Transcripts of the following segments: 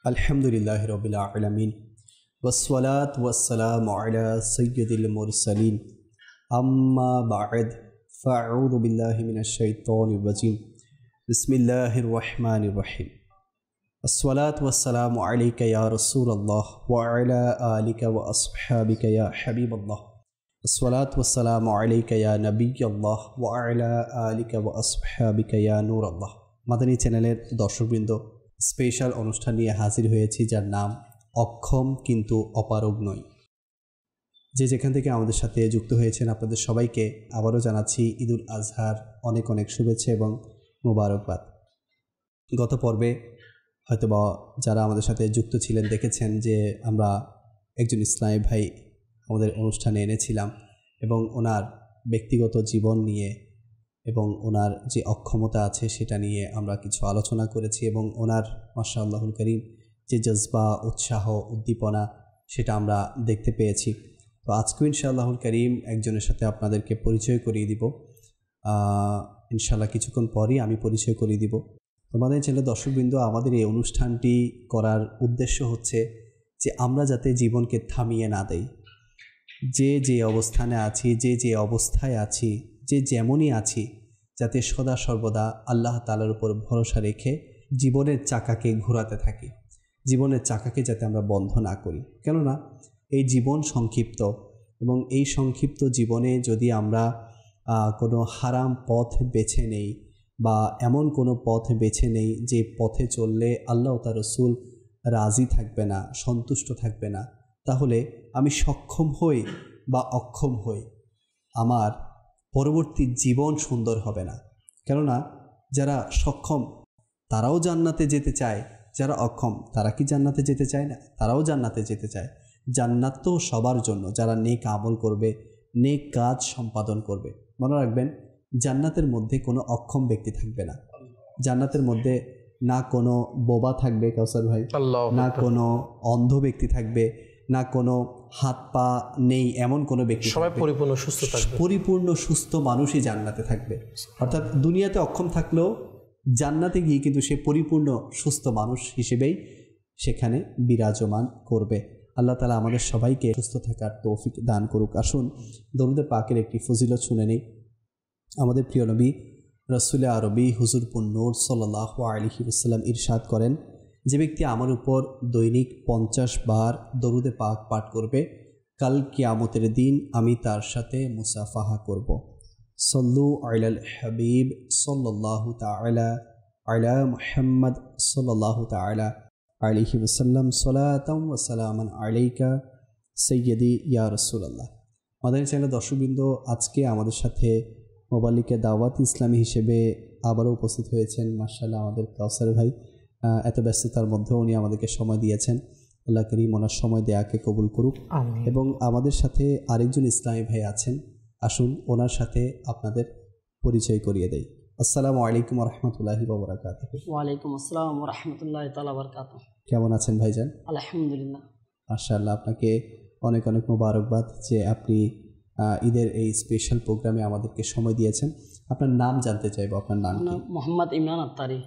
আলহামদুলিল্লাহি রাব্বিল আলামিন ওয়াসসালাতু ওয়াসসালামু আলা সাইয়্যিদিল মুরসালিন আম্মা বা'দ ফাআউযু বিল্লাহি মিনাশ শাইতানির রাজীম বিসমিল্লাহির রহমানির রহিম আসসালাতু ওয়াসসালামু আলাইকা ইয়া রাসূলুল্লাহ ওয়া আলা আলিকা ওয়া আসহাবিকা ইয়া হাবিবাল্লাহ আসসালাতু ওয়াসসালামু আলাইকা ইয়া নবিয়্যাল্লাহ ওয়া আলা আলিকা ওয়া আসহাবিকা ইয়া নূরাল্লাহ। মাদানী চ্যানেলের দর্শকবৃন্দ, স্পেশাল অনুষ্ঠান নিয়ে হাজির হয়েছি যার নাম অক্ষম কিন্তু অপারগ নয়। যে যেখান থেকে আমাদের সাথে যুক্ত হয়েছেন আপনাদের সবাইকে আবারও জানাচ্ছি ঈদুল আজহার অনেক অনেক শুভেচ্ছা এবং মোবারকবাদ। গত পর্বে হয়তোবা যারা আমাদের সাথে যুক্ত ছিলেন দেখেছেন যে আমরা একজন ইসলামী ভাই আমাদের অনুষ্ঠানে এনেছিলাম এবং ওনার ব্যক্তিগত জীবন নিয়ে এবং ওনার যে অক্ষমতা আছে সেটা নিয়ে আমরা কিছু আলোচনা করেছি এবং ওনার মাশাআল্লাহুল কারীম যে জজবা, উৎসাহ, উদ্দীপনা সেটা আমরা দেখতে পেয়েছি। তো আজকেও ইনশাআল্লাহুল কারীম একজনের সাথে আপনাদেরকে পরিচয় করিয়ে দিব। ইনশাআল্লাহ কিছুক্ষণ পরই আমি পরিচয় করিয়ে দিব। তোমাদের চ্যানেলের দর্শকবৃন্দ, আমাদের এই অনুষ্ঠানটি করার উদ্দেশ্য হচ্ছে যে আমরা যাতে জীবনকে থামিয়ে না দেই। যে অবস্থানে আছি, যে অবস্থায় আছি, যেমনই আছি, যাতে সদা সর্বদা আল্লাহ তাআলার উপর ভরসা রেখে জীবনের চাকাকে ঘোরাতে থাকি, জীবনের চাকাকে যাতে আমরা বন্ধ না করি। কেননা এই জীবন সংক্ষিপ্ত এবং এই সংক্ষিপ্ত জীবনে যদি আমরা কোনো হারাম পথ বেছে নেই বা এমন কোনো পথ বেছে নেই যে পথে চললে আল্লাহ তার রাসূল রাজি থাকবে না, সন্তুষ্ট থাকবে না, তাহলে আমি সক্ষম হই বা অক্ষম হই, আমার পরবর্তী জীবন সুন্দর হবে না। কেননা যারা সক্ষম তারাও জান্নাতে যেতে চায়, যারা অক্ষম তারা কি জান্নাতে যেতে চায় না? তারাও জান্নাতে যেতে চায়। জান্নাত তো সবার জন্য, যারা নেক আমল করবে, নেক কাজ সম্পাদন করবে। মনে রাখবেন, জান্নাতের মধ্যে কোনো অক্ষম ব্যক্তি থাকবে না। জান্নাতের মধ্যে না কোনো বোবা থাকবে কাউসার ভাই, না কোনো অন্ধ ব্যক্তি থাকবে, না কোনো হাত পা নেই এমন কোনো ব্যক্তি, সবাই পরিপূর্ণ সুস্থ থাকবে। পরিপূর্ণ সুস্থ মানুষই জান্নাতে থাকবে। অর্থাৎ দুনিয়াতে অক্ষম থাকলেও জান্নাতে গিয়ে কিন্তু সে পরিপূর্ণ সুস্থ মানুষ হিসেবেই সেখানে বিরাজমান করবে। আল্লাহ তাআলা আমাদের সবাইকে সুস্থ থাকার তৌফিক দান করুক। আসুন দরুদে পাকের একটি ফজিলত শুনে নেই। আমাদের প্রিয় নবী রাসূলে আরবি হুজুর পুন্নূর সাল্লাল্লাহু আলাইহি ওয়াসাল্লাম ইরশাদ করেন, যে ব্যক্তি আমার উপর দৈনিক 50 বার দরুদে পাক পাঠ করবে, কাল কিয়ামতের দিন আমি তার সাথে মুসাফাহা করব। সল্লু আলাল হাবিব সাল্লাল্লাহু তাআলা আলা মুহাম্মদ সাল্লাল্লাহু তাআলা আলাইহি ওয়াসাল্লাম সালাতাম ওয়া সালামান আলাইকা সাইয়্যিদি ইয়া রাসূলুল্লাহ। মাদানী চ্যানেলের দর্শকবৃন্দ, আজকে আমাদের সাথে মোবাল্লিকে দাওয়াত ইসলামী হিসেবে আবারও উপস্থিত হয়েছেন মাশাআল্লাহ আমাদের কাউসার ভাই। এত ব্যস্ততার মধ্যেও উনি আমাদেরকে সময় দিয়েছেন। আল্লাহ কারীম ওনার সময় দেয়াকে কবুল করুক। এবং আমাদের সাথে আরেকজন ইসলামী ভাই আছেন, আসুন ওনার সাথে আপনাদের পরিচয় করিয়ে দেই। আসসালামু আলাইকুম ওয়া রাহমাতুল্লাহি ওয়া বারাকাতুহু। ওয়া আলাইকুম আসসালাম ওয়া রাহমাতুল্লাহি তাআলা ওয়া বারাকাতুহু। কেমন আছেন ভাইজান? আলহামদুলিল্লাহ। মাশাআল্লাহ, আপনাকে অনেক অনেক মোবারকবাদ যে আপনি ঈদের এই স্পেশাল প্রোগ্রামে আমাদেরকে সময় দিয়েছেন। আপনার নাম জানতে চাইবো, আপনার নাম কি? মোহাম্মদ ইমরান আত্তারি।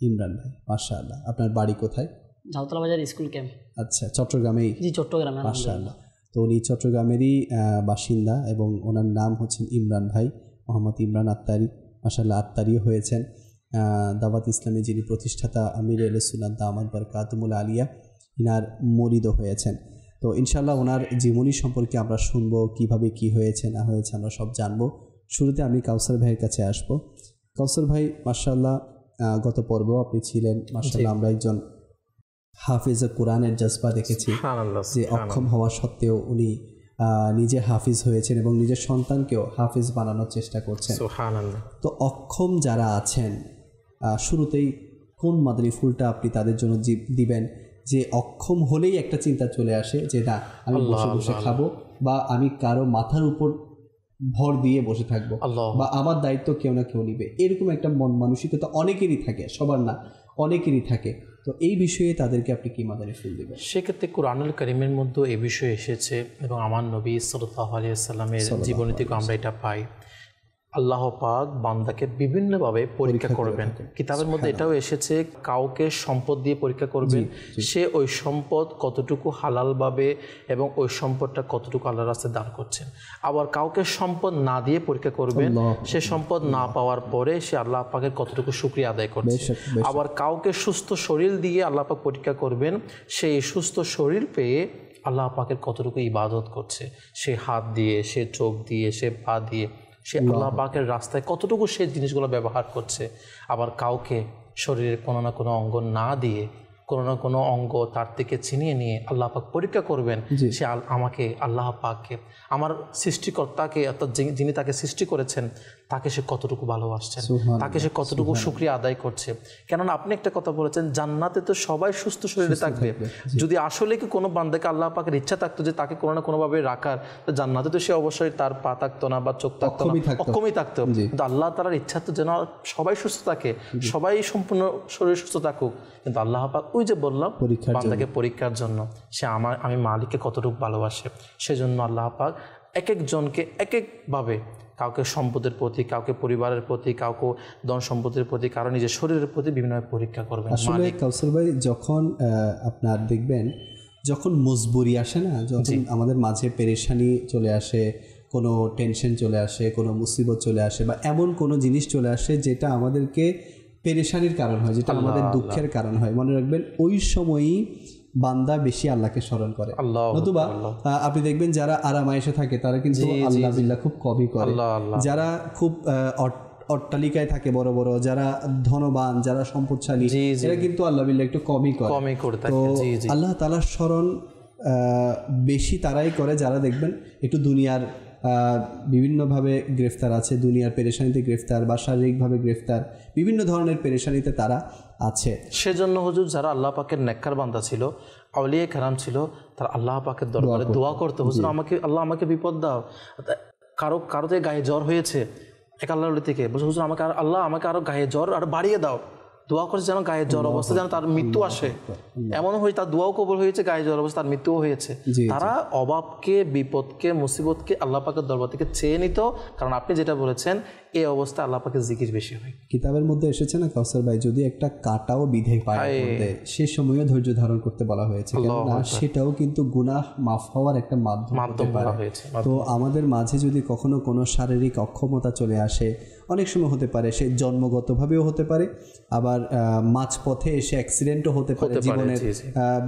ইমরান ভাই, মাশাআল্লাহ। আপনার বাড়ি কোথায়? ঝাউতলা বাজার স্কুল ক্যাম্প। আচ্ছা, চট্টগ্রামেই? জি, চট্টগ্রামে। মাশাআল্লাহ। তো উনি চট্টগ্রামেরই বাসিন্দা এবং ওনার নাম হচ্ছেন ইমরান ভাই, মোহাম্মদ ইমরান আত্তারি। মাশাআল্লাহ, আত্তারিও হয়েছেন। দাওয়াত ইসলামী যিনি প্রতিষ্ঠাতা আমির আহলে সুন্নাত দামাত বারকাতুহুল আলিয়া, ইনার মুরিদও হয়েছেন। তো ইনশাআল্লাহ ওনার জীবনী সম্পর্কে আমরা শুনবো, কিভাবে কি হয়েছে না হয়েছে আমরা সব জানবো। শুরুতে আমি কাউসার ভাইয়ের কাছে আসবো। কাউসার ভাই, মাশাআল্লাহ গত পর্ব আপনি ছিলেন। মাশাআল্লাহ আমরা একজন হাফিজ কোরআনের জজবা দেখেছি যে অক্ষম হওয়া সত্ত্বেও উনি নিজে হাফিজ হয়েছেন এবং নিজের সন্তানকেও হাফিজ বানানোর চেষ্টা করছেন। তো অক্ষম যারা আছেন, শুরুতেই কোন মাদানী ফুলটা আপনি তাদের জন্য দিবেন যে অক্ষম হলেই একটা চিন্তা চলে আসে যে না, আমি বসে বসে খাবো বা আমি কারো মাথার উপর ভর দিয়ে বসে থাকবো বা আমার দায়িত্ব কেউ না কেউ নিবে, এরকম একটা মন মানসিকতা অনেকেরই থাকে, সবার না, অনেকেরই থাকে। তো এই বিষয়ে তাদেরকে আপনি কি মাদানী ফুল দিবেন? সেক্ষেত্রে কুরআনুল কারীমের মধ্যে এই বিষয়ে এসেছে এবং আমার নবী সাল্লাল্লাহু আলাইহি ওয়াসাল্লামের জীবনী থেকে আমরা এটা পাই আল্লাহ পাক বান্দাকে বিভিন্নভাবে পরীক্ষা করবেন। কিতাবের মধ্যে এটাও এসেছে, কাউকে সম্পদ দিয়ে পরীক্ষা করবেন, সে ওই সম্পদ কতটুকু হালালভাবে এবং ওই সম্পদটা কতটুকু আল্লাহর রাস্তায় দান করছেন। আবার কাউকে সম্পদ না দিয়ে পরীক্ষা করবেন, সে সম্পদ না পাওয়ার পরে সে আল্লাহ পাকের কতটুকু শুকরিয়া আদায় করছে। আবার কাউকে সুস্থ শরীর দিয়ে আল্লাহ পাক পরীক্ষা করবেন, সেই সুস্থ শরীর পেয়ে আল্লাহ পাকের কতটুকু ইবাদত করছে, সে হাত দিয়ে, সে চোখ দিয়ে, সে পা দিয়ে, সে আল্লাহ পাকের রাস্তায় কতটুকু সে জিনিসগুলো ব্যবহার করছে। আবার কাউকে শরীরের কোনো না কোনো অঙ্গ না দিয়ে, কোনো না কোনো অঙ্গ তার থেকে ছিনিয়ে নিয়ে আল্লাহ পাক পরীক্ষা করবেন, সে আমাকে, আল্লাহ পাককে, আমার সৃষ্টিকর্তাকে, অর্থাৎ যিনি তাকে সৃষ্টি করেছেন তাকে সে কতটুকু ভালোবাসছেন, তাকে সে কতটুকু শুকরিয়া আদায় করছে। কেননা আপনি একটা কথা বলেছেন, জান্নাতে তো সবাই সুস্থ শরীরে থাকবে। যদি আসলে কি কোনো বান্দাকে আল্লাহ পাকের ইচ্ছা থাকতো যে তাকে কোনো না কোনোভাবে রাখার, তো জান্নাতে তো সে অবশ্যই তার পা থাকতো না বা চোখ থাকতো না, অক্ষমই থাকতো। কিন্তু আল্লাহ তাআলার ইচ্ছা তো যেন সবাই সুস্থ থাকে, সবাই সম্পূর্ণ শরীর সুস্থ থাকুক। কিন্তু আল্লাহ পাক ওই যে বললাম, বান্দাকে পরীক্ষার জন্য সে আমি মালিককে কতটুকু ভালোবাসে, সেজন্য আল্লাহ পাক এক একজনকে এক একভাবে, কাউকে সম্পদের প্রতি, কাউকে পরিবারের প্রতি, কাউকে ধন সম্পদের প্রতি, কারো নিজের শরীরের প্রতি বিভিন্নভাবে পরীক্ষা করবেন। আসলে কাউসার ভাই, যখন আপনার দেখবেন যখন মজবুরি আসে না, যখন আমাদের মাঝে পেরেশানি চলে আসে, কোনো টেনশন চলে আসে, কোনো মুসিবত চলে আসে, বা এমন কোনো জিনিস চলে আসে যেটা আমাদেরকে পেরেশানির কারণ হয়, যেটা আমাদের দুঃখের কারণ হয়, মনে রাখবেন ওই সময়ই বান্দা বেশি আল্লাহকে স্মরণ করে। নতুবা আপনি দেখবেন যারা আরামায়েশে থাকে তারা কিন্তু আল্লাহ বিল্লাহ খুব কমই করে। যারা খুব অট্টালিকায় থাকে বড় বড়, যারা ধনবান, যারা সম্পদশালী, এরা কিন্তু আল্লাহ বিল্লাহ একটু কমই করে। তো আল্লাহ তাআলার স্মরণ বেশি তারাই করে যারা দেখবেন একটু দুনিয়ার বিভিন্নভাবে গ্রেফতার আছে, দুনিয়ার পেরেশানিতে গ্রেফতার, বা শারীরিকভাবে গ্রেফতার, বিভিন্ন ধরনের পেরেশানিতে তারা আছে। সেজন্য হুজুর যারা আল্লাহ পাকের নেককার বান্দা ছিল, আউলিয়া কেরাম ছিল, তারা আল্লাহ পাকের দরবারে দোয়া করতো, হুজুর আমাকে, আল্লাহ আমাকে বিপদ দাও। কারোতে গায়ে জ্বর হয়েছে, এক আল্লাহ থেকে বলছে, হুজুর আমাকে আল্লাহ আমাকে আরো গায়ে জ্বর আরো বাড়িয়ে দাও। দোয়া করছে যেন গায়ে জ্বর অবস্থা যেন তার মৃত্যু আসে, এমনও হয়েছে তার দোয়াও কবুল হয়েছে, গায়ে জ্বর অবস্থা তার মৃত্যুও হয়েছে। তারা অভাবকে, বিপদকে, মুসিবতকে আল্লাহ পাকের দরবার থেকে চেয়ে নিত, কারণ আপনি যেটা বলেছেন এই অবস্থায় আল্লাহ পাকের জিকির বেশি হয়। কিতাবের মধ্যে এসেছে না কাউসার ভাই, যদি একটা কাঁটাও বিধে পায় মধ্যে, সে সময়ও ধৈর্য ধারণ করতে বলা হয়েছে, কেননা সেটাও কিন্তু গুনাহ মাফ হওয়ার একটা মাধ্যম বলা হয়েছে। তো আমাদের মাঝে যদি কখনো কোনো শারীরিক অক্ষমতা চলে আসে, অনেক সময় হতে পারে সে জন্মগতভাবেও হতে পারে, আবার মাঝপথে এসে অ্যাক্সিডেন্টও হতে পারে, জীবনের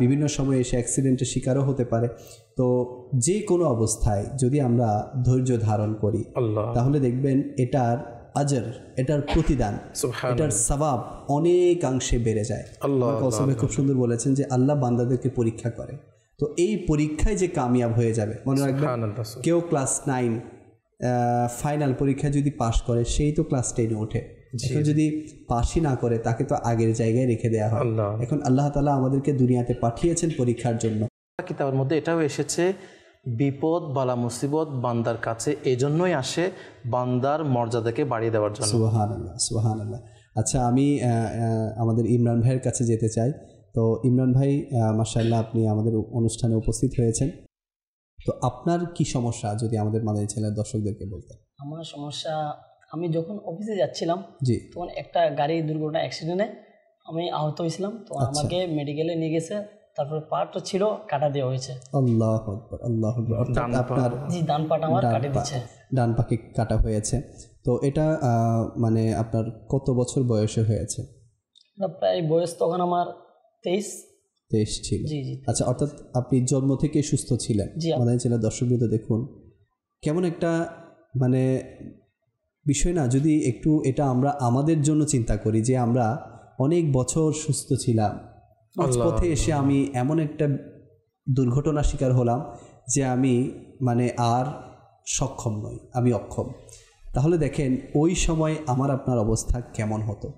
বিভিন্ন সময় এসে অ্যাক্সিডেন্টের শিকারও হতে পারে। তো যে কোনো অবস্থায় যদি আমরা ধৈর্য ধারণ করি, তাহলে দেখবেন এটার আজর, এটার প্রতিদান, এটার সওয়াব অনেকাংশে বেড়ে যায়। খুব সুন্দর বলেছেন যে আল্লাহ বান্দাদেরকে পরীক্ষা করে, তো এই পরীক্ষায় যে কামিয়াব হয়ে যাবে, মনে রাখবেন কেউ ক্লাস 9 ফাইনাল পরীক্ষায় যদি পাশ করে, সেই তো ক্লাস 10-এ ওঠে। এখন যদি পাশই না করে, তাকে তো আগের জায়গায় রেখে দেওয়া হয়। এখন আল্লাহ তাআলা আমাদেরকে দুনিয়াতে পাঠিয়েছেন পরীক্ষার জন্য। কিতাবের মধ্যে এটাও এসেছে, বিপদ বালা মুসিবত বান্দার কাছে এজন্যই আসে বান্দার মর্যাদাকে বাড়িয়ে দেওয়ার জন্য। সুবহানাল্লাহ, সুবহানাল্লাহ। আচ্ছা, আমি আমাদের ইমরান ভাইয়ের কাছে যেতে চাই। তো ইমরান ভাই, মাশাআল্লাহ, আপনি আমাদের অনুষ্ঠানে উপস্থিত হয়েছেন। তো আপনার কি সমস্যা, যদি আমাদের মাদানী চ্যানেলের দর্শকদেরকে বলতেন। আমার সমস্যা, আমি যখন অফিসে যাচ্ছিলাম তখন একটা গাড়ি দুর্ঘটনা অ্যাক্সিডেন্টে আমি আহত হয়েছিলাম। তো আমাকে মেডিকেলে নিয়ে গেছে, তারপরে পাটা ছিল কাটা দেওয়া হয়েছে। আল্লাহু আকবার, আল্লাহু আকবার। অর্থাৎ আপনার ডান পাটা আমার কাটে দিচ্ছে, ডান পাকে কাটা হয়েছে। তো এটা মানে আপনার কত বছর বয়সে হয়েছে? প্রায় বয়স তখন আমার 23 ছিল। আচ্ছা, অর্থাৎ আপনি জন্ম থেকে সুস্থ ছিলেন। মাদানী চ্যানেলের দর্শকবৃন্দ দেখুন, কেমন একটা মানে বিষয় না, যদি একটু এটা আমরা আমাদের জন্য চিন্তা করি যে আমরা অনেক বছর সুস্থ ছিলাম, মাঝপথে এসে আমি এমন একটা দুর্ঘটনার শিকার হলাম যে আমি মানে আর সক্ষম নই, আমি অক্ষম। তাহলে দেখেন ওই সময় আমার আপনার অবস্থা কেমন হতো।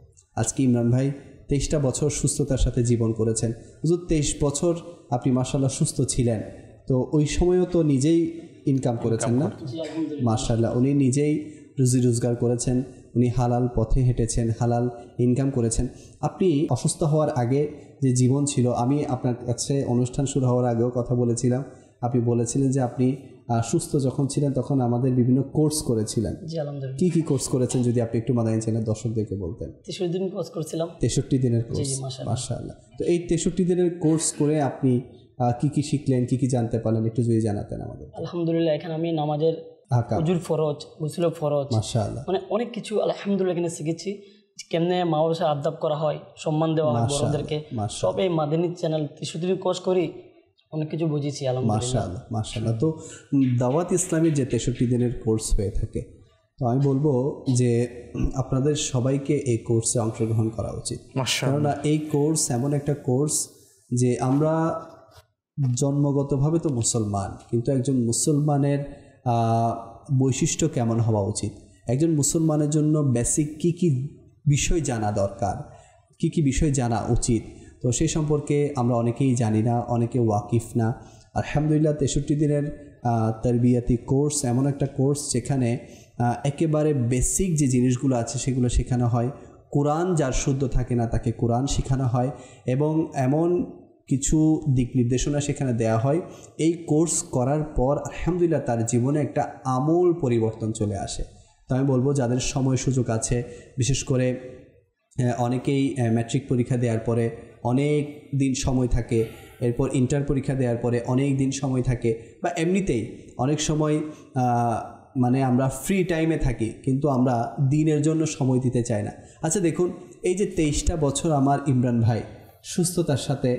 আজকে ইমরান ভাই 23টা বছর সুস্থতার সাথে জীবন করেছেন। হুজুর 23 বছর আপনি মাশাআল্লাহ সুস্থ ছিলেন, তো ওই সময়ও তো নিজেই ইনকাম করেছেন না? মাশাআল্লাহ, উনি নিজেই রুজি রোজগার করেছেন, উনি হালাল পথে হেঁটেছেন, হালাল ইনকাম করেছেন। আপনি অসুস্থ হওয়ার আগে যে জীবন ছিল, আমি আপনার কাছে অনুষ্ঠান শুরু হওয়ার আগেও কথা বলেছিলাম, আপনি বলেছিলেন যে আপনি সুস্থ যখন ছিলেন তখন আমাদের বিভিন্ন কোর্স করেছিলেন। জি আলহামদুলিল্লাহ। কি কি কোর্স করেছেন যদি আপনি একটু মাদানী চ্যানেল দর্শকদেরকে বলতেন? 63 দিন কোর্স করেছিলাম। 63 দিনের কোর্স, মাশাআল্লাহ। তো এই 63 দিনের কোর্স করে আপনি কি কি শিখলেন, কি কি জানতে পারলেন, একটু যদি জানাতেন আমাদের। আলহামদুলিল্লাহ এখানে আমি নামাজের উজুর ফরজ, গোসল ফরজ, মাশাআল্লাহ, মানে অনেক কিছু আলহামদুলিল্লাহ এখানে শিখেছি। কেমনে মা বাবার সাথে আদব করা হয়, সম্মান দেওয়া হয় বড়দেরকে, সব এই মাদানী চ্যানেল 63 দিন কোর্স করি অনেক কিছু বুঝেছি আলহামদুলিল্লাহ। মাশাআল্লাহ, মাশাআল্লাহ। তো দাওয়াত ইসলামের যে 63 দিনের কোর্স হয়ে থাকে, তো আমি বলবো যে আপনাদের সবাইকে এই কোর্সে অংশগ্রহণ করা উচিত। কেননা এই কোর্স এমন একটা কোর্স যে আমরা জন্মগতভাবে তো মুসলমান, কিন্তু একজন মুসলমানের বৈশিষ্ট্য কেমন হওয়া উচিত, একজন মুসলমানের জন্য বেসিক কি কি বিষয় জানা দরকার, কি কি বিষয় জানা উচিত, তো সেই সম্পর্কে আমরা অনেকেই জানি না, অনেকে ওয়াকিফ না। আলহামদুলিল্লাহ 63 দিনের তারবিয়াতি কোর্স এমন একটা কোর্স যেখানে একেবারে বেসিক যে জিনিসগুলো আছে সেগুলো শেখানো হয়। কোরআন যার শুদ্ধ থাকে না তাকে কোরআন শেখানো হয় এবং এমন কিছু দিক নির্দেশনা সেখানে দেওয়া হয়। এই কোর্স করার পর আলহামদুলিল্লাহ তার জীবনে একটা আমূল পরিবর্তন চলে আসে। তো আমি বলবো যাদের সময় সুযোগ আছে, বিশেষ করে অনেকেই ম্যাট্রিক পরীক্ষা দেওয়ার পরে অনেক দিন সময় থাকে, এরপর ইন্টার পরীক্ষা দেওয়ার পরে অনেক দিন সময় থাকে, বা এমনিতেই অনেক সময় মানে আমরা ফ্রি টাইমে থাকি কিন্তু আমরা দিনের জন্য সময় দিতে চাই না। আচ্ছা দেখুন, এই যে 23টা বছর আমার ইমরান ভাই সুস্থতার সাথে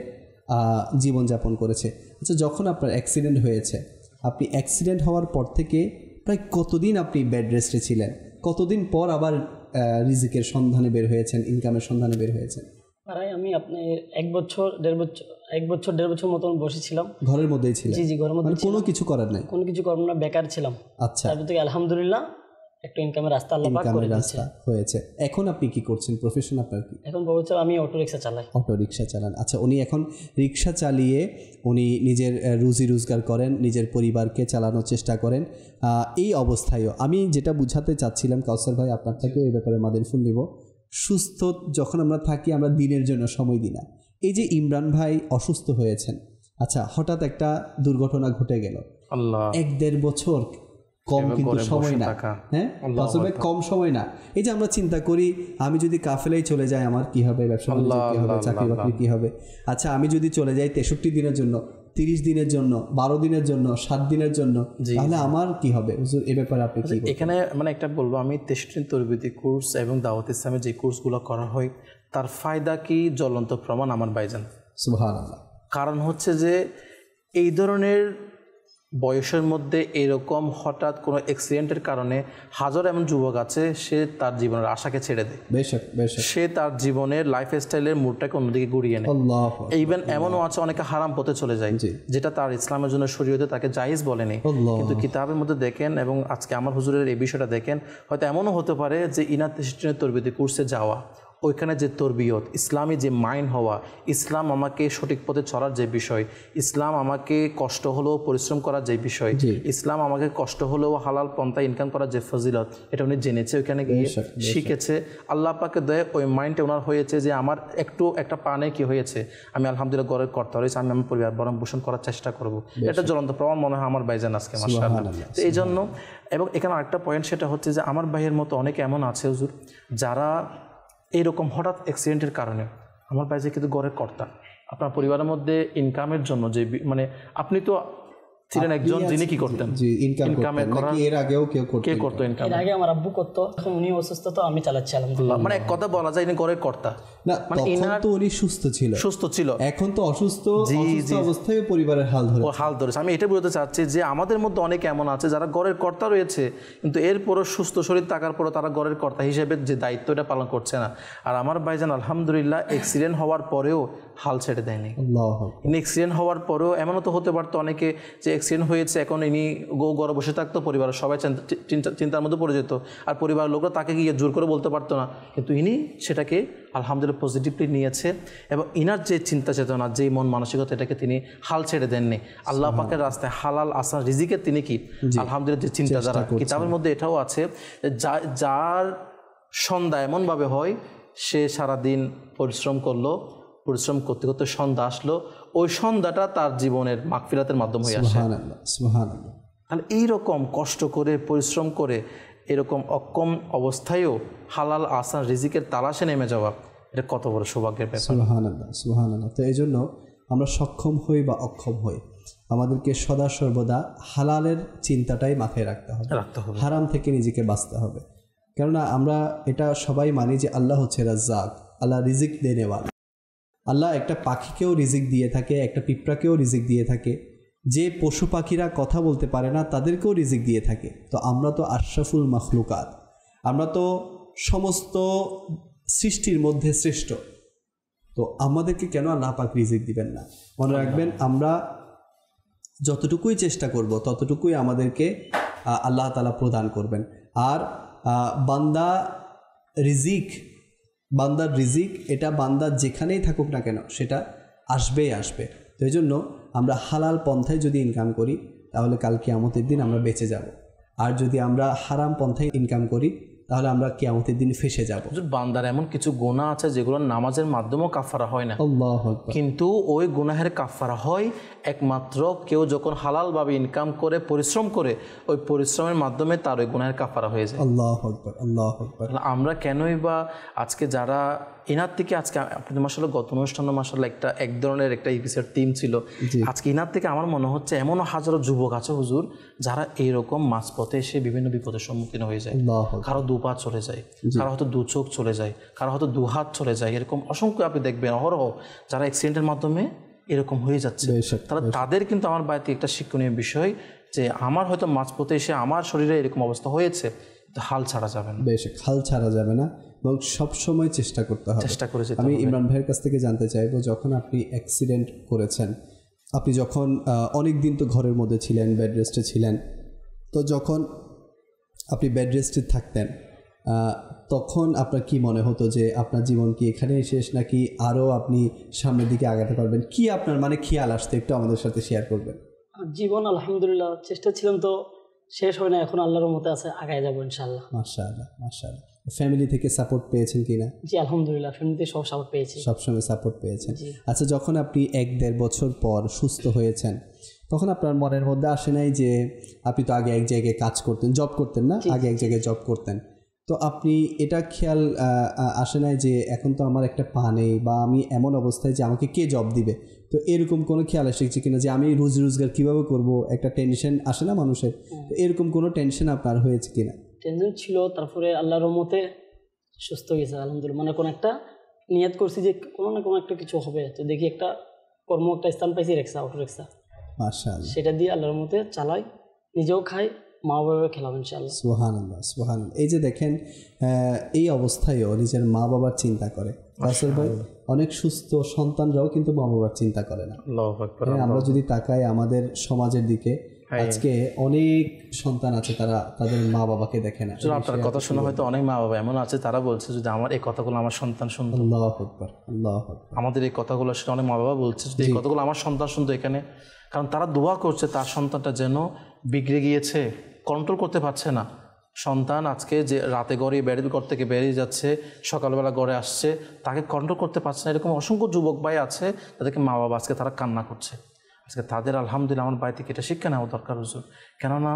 জীবনযাপন করেছে, আচ্ছা যখন আপনার অ্যাক্সিডেন্ট হয়েছে, আপনি অ্যাক্সিডেন্ট হওয়ার পর থেকে প্রায় কতদিন আপনি বেড রেস্টে ছিলেন, কতদিন পর আবার রিজিকের সন্ধানে বের হয়েছেন, ইনকামের সন্ধানে বের হয়েছেন? প্রায় আমি আপনি 1 বছর 1.5 বছর মতন বসেছিলাম, ঘরের মধ্যেই ছিলেন? জি ঘরের মধ্যে, কোনো কিছু করার নাই? কোনো কিছু করব না, বেকার ছিলাম। আচ্ছা, তারপর থেকে আলহামদুলিল্লাহ একটা ইনকামের রাস্তা আল্লাহ পাক করে দিয়েছে হয়েছে। এখন আপনি কি করছেন, প্রফেশন আপনার কি? এখন বলছেন আমি অটো রিকশা চালাই। অটো রিকশা চালান, আচ্ছা। উনি এখন রিকশা চালিয়ে উনি নিজের রুজি রোজগার করেন, নিজের পরিবারকে চালানোর চেষ্টা করেন। এই অবস্থায়ও আমি যেটা বুঝাতে চাচ্ছিলাম কাউসার ভাই, আপনার থেকে এই ব্যাপারে মাদানী ফুল নিব, সুস্থ যখন আমরা থাকি আমরা দিনের জন্য সময় দিই না। এই যে ইমরান ভাই অসুস্থ হয়েছেন, আচ্ছা হঠাৎ একটা দুর্ঘটনা ঘটে গেল, 1-1.5 বছর কম কিন্তু সময় না, হ্যাঁ আসলে কম সময় না। এই যে আমরা চিন্তা করি আমি যদি কাফেলাই চলে যাই আমার কি হবে, ব্যবসা বাণিজ্য কি হবে, চাকরি বাকরি কি হবে। আচ্ছা আমি যদি চলে যাই 63 দিনের জন্য, 30 দিনের জন্য, 12 দিনের জন্য, 7 দিনের জন্য, তাহলে আমার কি হবে হুজুর? এই ব্যাপারে আপনি কি এখানে মানে একটা বলবো, আমি 63 দিন তরবিয়তি কোর্স এবং দাওয়াত ইসলামের যে কোর্সগুলো করা হয় তার ফায়দা কি জ্বলন্ত প্রমাণ আমার ভাইজান। সুবহানাল্লাহ। কারণ হচ্ছে যে এই ধরনের বয়সের মধ্যে এরকম হঠাৎ কোনো অ্যাক্সিডেন্টের কারণে হাজার এমন যুবক আছে সে তার জীবনের আশাকে ছেড়ে দেয়, সে তার জীবনের লাইফস্টাইলের মুডটাকে অন্যদিকে ঘুরিয়ে নেয়। ইভেন এমনও আছে অনেকে হারাম পথে চলে যায়, যেটা তার ইসলামের জন্য শরীয়তে তাকে জায়েজ বলেনি, কিন্তু কিতাবের মধ্যে দেখেন এবং আজকে আমার হুজুরের এই বিষয়টা দেখেন, হয়তো এমনও হতে পারে যে ইনার 63 তরবিয়তি কোর্সে যাওয়া, ওইখানে যে তরবিয়ত, ইসলামী যে মাইন্ড হওয়া, ইসলাম আমাকে সঠিক পথে চলার যে বিষয়, ইসলাম আমাকে কষ্ট হলেও পরিশ্রম করার যে বিষয়, ইসলাম আমাকে কষ্ট হলেও হালাল পন্থা ইনকাম করার যে ফজিলত, এটা উনি জেনেছে, ওইখানে গিয়ে শিখেছে। আল্লাহ পাকে দয়ে ওই মাইন্ডটা ওনার হয়েছে যে আমার একটা পানে কি হয়েছে, আমি আলহামদুলিল্লাহ ঘরের কর্তা হয়েছে, আমি আমার পরিবার ভরণ পোষণ করার চেষ্টা করব। এটা জ্বলন্ত প্রমাণ মনে হয় আমার ভাইজান আজকে, মাশাআল্লাহ। তো এই জন্য, এবং এখানে আরেকটা পয়েন্ট, সেটা হচ্ছে যে আমার ভাইয়ের মতো অনেকে এমন আছে হুজুর যারা এইরকম হঠাৎ অ্যাক্সিডেন্টের কারণে, আমার ভাই যে কিন্তু ঘরের কর্তা, আপনার পরিবারের মধ্যে ইনকামের জন্য যে মানে আপনি তো ছিলেন একজন যিনি কি করতেন, ইনকামের করার, এর আগেও কে করতো ইনকাম? এর আগে আমার আব্বু করতো, এখন উনি অসুস্থ তো আমি চালাচ্ছি আলহামদুলিল্লাহ। মানে এক কথা বলা যায় ইনি ঘরের কর্তা না, মানে ইনার তো উনি সুস্থ ছিল, এখন তো অসুস্থ অবস্থায় পরিবারের হাল ধরেছে। আমি এটা বলতে চাচ্ছি যে আমাদের মধ্যে অনেক এমন আছে যারা ঘরের কর্তা রয়েছে, কিন্তু এরপরও সুস্থ শরীর থাকার পরও তারা ঘরের কর্তা হিসেবে যে দায়িত্বটা পালন করছে না। আর আমার ভাইজান আলহামদুলিল্লাহ অ্যাক্সিডেন্ট হওয়ার পরেও হাল ছেড়ে দেয়নি। ইনি অ্যাক্সিডেন্ট হওয়ার পরেও এমনও তো হতে পারতো অনেকে যে অ্যাক্সিডেন্ট হয়েছে, এখন ইনি ঘরে বসে থাকতো, পরিবারের সবাই চিন্তার মধ্যে পড়ে যেত, আর পরিবারের লোকরা তাকে গিয়ে জোর করে বলতে পারতো না, কিন্তু ইনি সেটাকে আলহামদুলিল্লাহ পজিটিভলি নিয়েছে এবং ইনার যে চিন্তা চেতনা, যে মন মানসিকতা, এটাকে তিনি হাল ছেড়ে দেননি। আল্লাহ পাকের রাস্তায় হালাল আসান রিজিকের তিনি কি আলহামদুলিল্লাহ যে চিন্তাধারা, কিতাবের মধ্যে এটাও আছে, যার সন্ধ্যা এমনভাবে হয় সে সারাদিন পরিশ্রম করলো, পরিশ্রম করতে করতে সন্ধ্যা আসলো, ওই সন্ধ্যাটা তার জীবনের মাগফিরাতের মাধ্যম হয়ে আসে। তাহলে এইরকম কষ্ট করে পরিশ্রম করে এরকম অক্ষম অবস্থায়ও হালাল আসান রিজিকের তালাশে নেমে যাওয়া, এটা কত বড় সৌভাগ্যের ব্যাপার। সুবহানাল্লাহ, সুবহানাল্লাহ। তো এই জন্য আমরা সক্ষম হই বা অক্ষম হই, আমাদেরকে সদা সর্বদা হালালের চিন্তাটাই মাথায় রাখতে হবে, হারাম থেকে নিজেকে বাঁচতে হবে। কেননা আমরা এটা সবাই মানি যে আল্লাহ হচ্ছে রাজ্জাক, আল্লাহ রিজিক দেনেওয়ালা। আল্লাহ একটা পাখিকেও রিজিক দিয়ে থাকে, একটা পিঁপড়াকেও রিজিক দিয়ে থাকে, যে পশু পাখিরা কথা বলতে পারে না তাদেরকেও রিজিক দিয়ে থাকে। তো আমরা তো আশরাফুল মখলুকাত, আমরা তো সমস্ত সৃষ্টির মধ্যে শ্রেষ্ঠ। তো আমাদেরকে কেন আল্লাহ পাক রিজিক দিবেন না? মনে রাখবেন, আমরা যতটুকুই চেষ্টা করব ততটুকুই আমাদেরকে আল্লাহ তাআলা প্রদান করবেন। আর বান্দার রিজিক এটা বান্দা যেখানেই থাকুক না কেন সেটা আসবেই আসবে। তো এই জন্য আমরা হালাল পন্থায় যদি ইনকাম করি তাহলে কাল কিয়ামতের দিন আমরা বেঁচে যাব। আর যদি আমরা হারাম পন্থায় ইনকাম করি তাহলে আমরা কিয়ামতের দিন ফেসে যাব। বান্দার এমন কিছু গুনাহ আছে যেগুলো নামাজের মাধ্যমেও কাফারা হয় না, আল্লাহু আকবার, কিন্তু ওই গুনাহের কাফারা হয় একমাত্র কেউ যখন হালালভাবে ইনকাম করে পরিশ্রম করে, ওই পরিশ্রমের মাধ্যমে তার ওই গুনাহের কাফারা হয়ে যায়। আল্লাহু আকবার, আল্লাহু আকবার। আমরা কেনই বা আজকে যারা এনার থেকে, আজকে আপনাদের মাশাআল্লাহ গত অনুষ্ঠানে মাশাআল্লাহ এক ধরনের একটা এপিসোড টিম ছিল, আজকে এনার থেকে আমার মনে হচ্ছে এমনও হাজারো যুবক আছে হুজুর যারা এইরকম মাঝপথে এসে বিভিন্ন বিপদের সম্মুখীন হয়ে যায়। কারো দুপা চলে যায়, কারো হয়তো দু চোখ চলে যায়, কারো হয়তো দু হাত চলে যায়, এরকম অসংখ্য আপনি দেখবেন অহরহ যারা অ্যাক্সিডেন্টের মাধ্যমে এরকম হয়ে যাচ্ছে। তাহলে তাদের কিন্তু আমার বাড়িতে একটা শিক্ষণীয় বিষয় যে আমার হয়তো মাঝপথে এসে আমার শরীরে এরকম অবস্থা হয়েছে, হাল ছাড়া যাবে না, বেশ হাল ছাড়া যাবে না এবং সবসময় চেষ্টা করতে হবে, চেষ্টা করে যেতে হবে। আমি ইমরান ভাইয়ের কাছ থেকে জানতে চাইবো, যখন আপনি অ্যাক্সিডেন্ট করেছেন, আপনি যখন অনেক দিন তো ঘরের মধ্যে ছিলেন, বেড রেস্টে ছিলেন, তো যখন আপনি বেড রেস্টে থাকতেন তখন আপনার কি মনে হতো যে আপনার জীবন কি এখানেই শেষ নাকি আরও আপনি সামনের দিকে আগাতে পারবেন? কি আপনার মানে খেয়াল আসতে একটু আমাদের সাথে শেয়ার করবেন? জীবন আলহামদুলিল্লাহ চেষ্টা ছিলাম তো শেষ হয় না, এখন আল্লাহর মতে আছে, আগায় যাবো ইনশাআল্লাহ। মাশাআল্লাহ, মাশাআল্লাহ। ফ্যামিলি থেকে সাপোর্ট পেয়েছেন কিনা? জি আলহামদুলিল্লাহ, ফ্যামিলি থেকে সব সাপোর্ট পেয়েছি, সবসময় সাপোর্ট পেয়েছেন। আচ্ছা, যখন আপনি 1-1.5 বছর পর সুস্থ হয়েছেন তখন আপনার মনের মধ্যে আসে নাই যে আপনি তো আগে এক জায়গায় কাজ করতেন, জব করতেন না, আগে এক জায়গায় জব করতেন, তো আপনি এটা খেয়াল আসে নাই যে এখন তো আমার একটা পা নেই বা আমি এমন অবস্থায় যে আমাকে কে জব দিবে? তো এরকম কোনো খেয়াল এসেছে কিনা যে আমি রোজগার কীভাবে করব? একটা টেনশন আসে না মানুষের, তো এরকম কোনো টেনশন আপনার হয়েছে কিনা? টেনশন ছিল, তারপরে আল্লাহর রহমতে সুস্থ হয়েছে আলহামদুলিল্লাহ। মানে কোনো একটা নিয়ত করছি যে কোনো না কোনো একটা কিছু হবে, তো দেখি একটা কর্ম একটা স্থান পাইছি, রিক্সা, অটো রিক্সা, মাশাআল্লাহ, সেটা দিয়ে আল্লাহর রহমতে চালাই, নিজেও খাই, মা বাবা খেলাম ইনশাআল্লাহ। সুবহানাল্লাহ, সুবহানাল্লাহ। এই যে দেখেন এই অবস্থায়ও নিজের মা বাবার চিন্তা করে। রাসেল ভাই, অনেক সুস্থ সন্তানরাও কিন্তু মা বাবার চিন্তা করে না। আমরা যদি তাকাই আমাদের সমাজের দিকে, আজকে অনেক সন্তান আছে তারা তাদের মা বাবাকে দেখে না। আপনার কথা শুনে হয়তো অনেক মা বাবা এমন আছে তারা বলছে যদি আমার এই কথাগুলো আমার সন্তান শুনতো। আল্লাহু আকবার, আল্লাহু আকবার। আমাদের এই কথাগুলো শুনে অনেক মা বাবা বলছে যদি এই কথাগুলো আমার সন্তান শুনতো এখানে, কারণ তারা দোয়া করছে তার সন্তানটা যেন বিগড়ে গিয়েছে, কন্ট্রোল করতে পারছে না। সন্তান আজকে যে রাতে ঘর থেকে বেরিয়ে যাচ্ছে, সকালবেলা ঘরে আসছে, তাকে কন্ট্রোল করতে পারছে না। এরকম অসংখ্য যুবক ভাই আছে তাদেরকে মা বাবা আজকে তারা কান্না করছে। আজকে তাদের আলহামদুলিল্লাহ আমার বাড়ি থেকে এটা শিক্ষা নেওয়া দরকার হুজুর। কেননা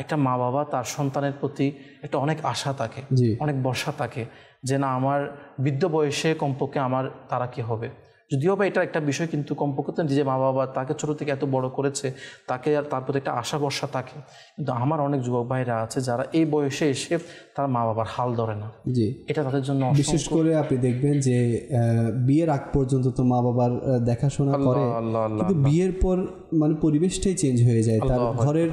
একটা মা বাবা তার সন্তানের প্রতি একটা অনেক আশা থাকে, অনেক ভরসা থাকে যে না আমার বৃদ্ধ বয়সে কমপক্ষে আমার তারা কি হবে। যদিও বা এটা একটা বিষয়, কিন্তু কমপক্ষে যে মা বাবা তাকে ছোটো থেকে এত বড় করেছে তাকে আর তার প্রতি একটা আশা ভরসা থাকে। কিন্তু আমার অনেক যুবক ভাইরা আছে যারা এই বয়সে এসে তার মা বাবার হাল ধরে না। জি, এটা তাদের জন্য বিশেষ করে আপনি দেখবেন যে বিয়ের আগ পর্যন্ত তো মা বাবার দেখাশোনা করে, কিন্তু বিয়ের পর মানে পরিবেশটাই চেঞ্জ হয়ে যায়, তার ঘরের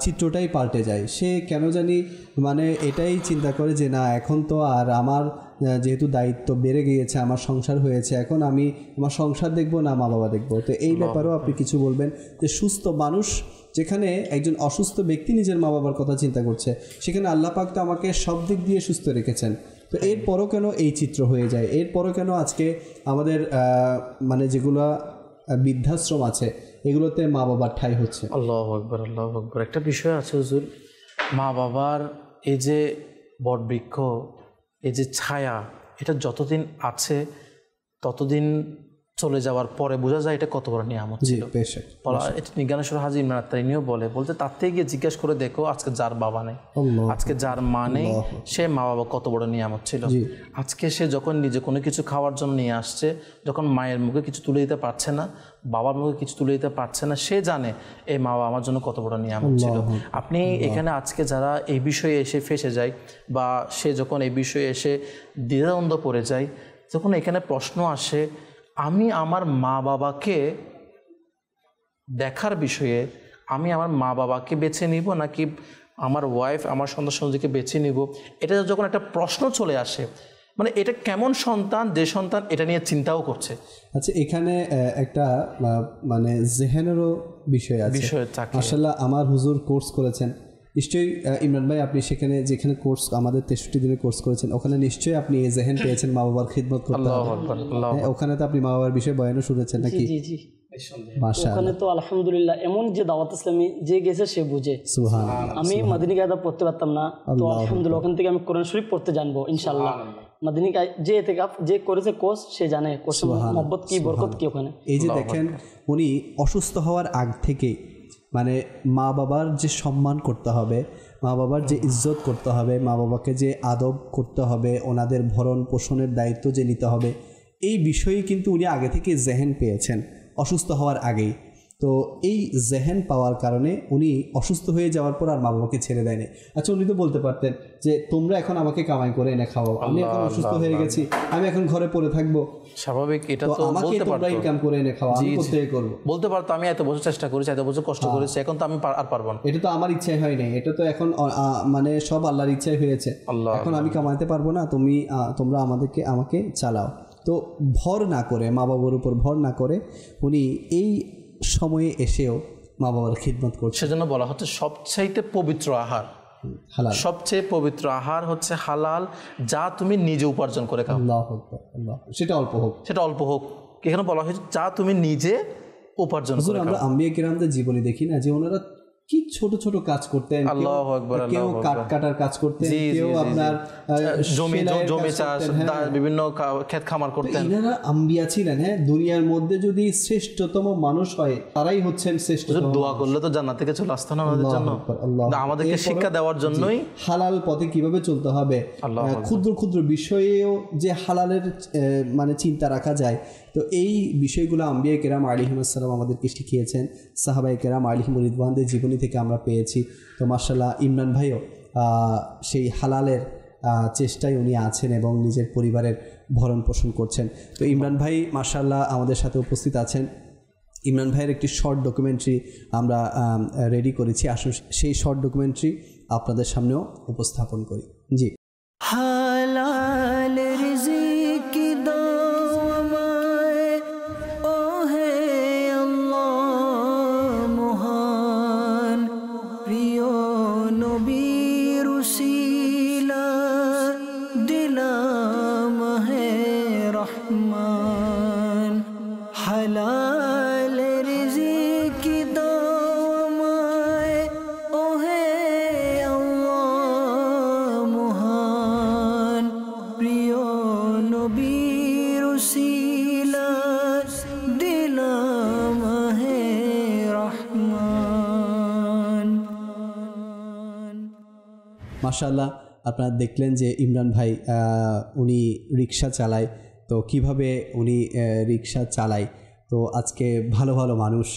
চিত্রটাই পাল্টে যায়। সে কেন জানি মানে এটাই চিন্তা করে যে না এখন তো আর আমার যেহেতু দায়িত্ব বেড়ে গিয়েছে, আমার সংসার হয়েছে, এখন আমি আমার সংসার দেখবো না মা বাবা দেখবো। তো এই ব্যাপারেও আপনি কিছু বলবেন যে সুস্থ মানুষ যেখানে একজন অসুস্থ ব্যক্তি নিজের মা বাবার কথা চিন্তা করছে, সেখানে আল্লাহ পাক তো আমাকে সব দিক দিয়ে সুস্থ রেখেছেন, তো এরপরও কেন এই চিত্র হয়ে যায়? এরপরও কেন আজকে আমাদের মানে যেগুলো বৃদ্ধাশ্রম আছে এগুলোতে মা বাবার ঠাঁই হচ্ছে? আল্লাহু আকবার, আল্লাহু আকবার। একটা বিষয় আছে হুজুর, মা বাবার এই যে বটবৃক্ষ, এই যে ছায়া, এটা যতদিন আছে ততদিন চলে যাওয়ার পরে বোঝা যায় এটা কত বড় নিয়ামত ছিল। এটা জ্ঞানেশ্বর হাজী ইমরান আত্মারিনিও বলতে তার থেকে গিয়ে জিজ্ঞেস করে দেখো আজকে যার বাবা নেই, আজকে যার মা নেই, সে মা বাবা কত বড় নিয়ামত ছিল। আজকে সে যখন নিজে কোনো কিছু খাওয়ার জন্য নিয়ে আসছে, যখন মায়ের মুখে কিছু তুলে দিতে পারছে না, বাবার মুখে কিছু তুলে দিতে পারছে না, সে জানে এই মা বাবা আমার জন্য কত বড় নিয়ামত ছিল। আপনি এখানে আজকে যারা এই বিষয়ে এসে ফেঁসে যায় বা সে যখন এই বিষয়ে এসে দ্বিধাদ্বন্দ্ব পড়ে যায়, তখন এখানে প্রশ্ন আসে, আমি আমার মা বাবাকে দেখার বিষয়ে আমি আমার মা বাবাকে বেছে নিব নাকি আমার ওয়াইফ আমার সন্তানকে বেছে নিব? এটা যখন একটা প্রশ্ন চলে আসে, মানে এটা কেমন সন্তান যে সন্তান এটা নিয়ে চিন্তাও করছে। আচ্ছা, এখানে একটা মানে জেহেনেরও বিষয় আছে। মাশাআল্লাহ, আমার হুজুর কোর্স করেছেন, নিশ্চয়ই ইমরান ভাই আপনি সেখানে যেখানে কোর্স আমাদের 63 দিনের কোর্স করেছেন, ওখানে নিশ্চয়ই আপনি এই জেহেন পেয়েছেন মা বাবার খিদমত করতে হবে। ওখানে তো আপনি মা বাবার বিষয়ে বয়ানও শুনেছেন নাকি? ওখানে তো আলহামদুলিল্লাহ এমন যে দাওয়াত ইসলামী যে গেছে সে বুঝে। আমি মাদিনী কায়দা পড়তে পারতাম না, তো আলহামদুলিল্লাহ ওখান থেকে আমি কোরআন শরীফ পড়তে জানবো ইনশাআল্লাহ। মাদিনী যে ইতিকাফ যে করেছে কোর্স সে জানে কোর্স মহব্বত কি, বরকত কি ওখানে। এই যে দেখেন, উনি অসুস্থ হওয়ার আগ থেকে মানে মা বাবার যে সম্মান করতে হবে, মা বাবার যে ইজ্জত করতে হবে, মা বাবাকে যে আদব করতে হবে, ওনাদের ভরণ পোষণের দায়িত্ব যে নিতে হবে, এই বিষয়ে কিন্তু উনি আগে থেকে জেহেন পেয়েছেন অসুস্থ হওয়ার আগেই। তো এই জেহেন পাওয়ার কারণে উনি অসুস্থ হয়ে যাওয়ার পর আর মা বাবাকে ছেড়ে দেয়নি। আচ্ছা, উনি তো বলতে পারতেন যে তোমরা এখন আমাকে কামাই করে এনে খাওয়াও, আমি এখন অসুস্থ হয়ে গেছি, আমি এখন ঘরে পড়ে থাকবো, স্বাভাবিক। এটা তো আমাকে তোমরা ইনকাম করে এনে খাওয়া, আমি কোথায় করব? বলতে পারতো আমি এত বছর চেষ্টা করেছি, এত বছর কষ্ট করেছি, এখন তো আমি আর পারবো না। এটা তো আমার ইচ্ছাই হয় নাই, এটা তো এখন মানে সব আল্লাহর ইচ্ছাই হয়েছে। এখন আমি কামাইতে পারবো না, তোমরা আমাকে চালাও। তো ভর না করে, মা বাবার উপর ভর না করে উনি এই সময়ে এসেও মা বাবার খিদমত করছে। সেজন্য বলা হচ্ছে সবচাইতে পবিত্র আহার হালাল, সবচেয়ে পবিত্র আহার হচ্ছে হালাল, যা তুমি নিজে উপার্জন করে খাও। আল্লাহু আকবার, আল্লাহ, সেটা অল্প হোক। এখানে বলা হয়েছে যা তুমি নিজে উপার্জন করে। আমরা আম্বিয়া কিরামদের জীবনে দেখি না যে ওনারা কি ছোট ছোট কাজ করতেন, আল্লাহু আকবার, কেউ কাটার কাজ করতেন, কেউ আপনার জমি চাষ, বিভিন্ন ক্ষেত খামার করতেন। এনারা আম্বিয়া ছিলেন। হ্যাঁ, দুনিয়ার মধ্যে যদি শ্রেষ্ঠতম মানুষ হয় তারাই হচ্ছেন শ্রেষ্ঠ। দোয়া করলে তো জান্নাত থেকে চলে আসতো না আমাদের জন্য, আমাদেরকে শিক্ষা দেওয়ার জন্যই হালাল পথে কিভাবে চলতে হবে, ক্ষুদ্র ক্ষুদ্র বিষয়েও যে হালালের মানে চিন্তা রাখা যায়। তো এই বিষয়গুলো আম্বিয়া কেরাম আলাইহিমুস সালাম আমাদেরকে শিখিয়েছেন, সাহাবায়ে কেরাম আলাইহিমুর রিদওয়ানদের জীবনী থেকে আমরা পেয়েছি। তো মাশাআল্লাহ, ইমরান ভাইও সেই হালালের চেষ্টায় উনি আছেন এবং নিজের পরিবারের ভরণ পোষণ করছেন। তো ইমরান ভাই মাশাআল্লাহ আমাদের সাথে উপস্থিত আছেন। ইমরান ভাইয়ের একটি শর্ট ডকুমেন্টারি আমরা রেডি করেছি, আসুন সেই শর্ট ডকুমেন্টারি আপনাদের সামনেও উপস্থাপন করি। জি। হালাল রিজিক দাও আমায়, ও হে আল্লাহ মহান, প্রিয় নবীর উসিলা দিলাম হে রহমান। হালাল রিজিক দাও আমায়, ও হে আল্লাহ মহান, প্রিয় নবীর উসিলা দিলাম হে রহমান। মাশাআল্লাহ, আপনারা দেখলেন যে ইমরান ভাই উনি রিক্সা চালায়। তো কিভাবে উনি রিক্সা চালায়, তো আজকে ভালো ভালো মানুষ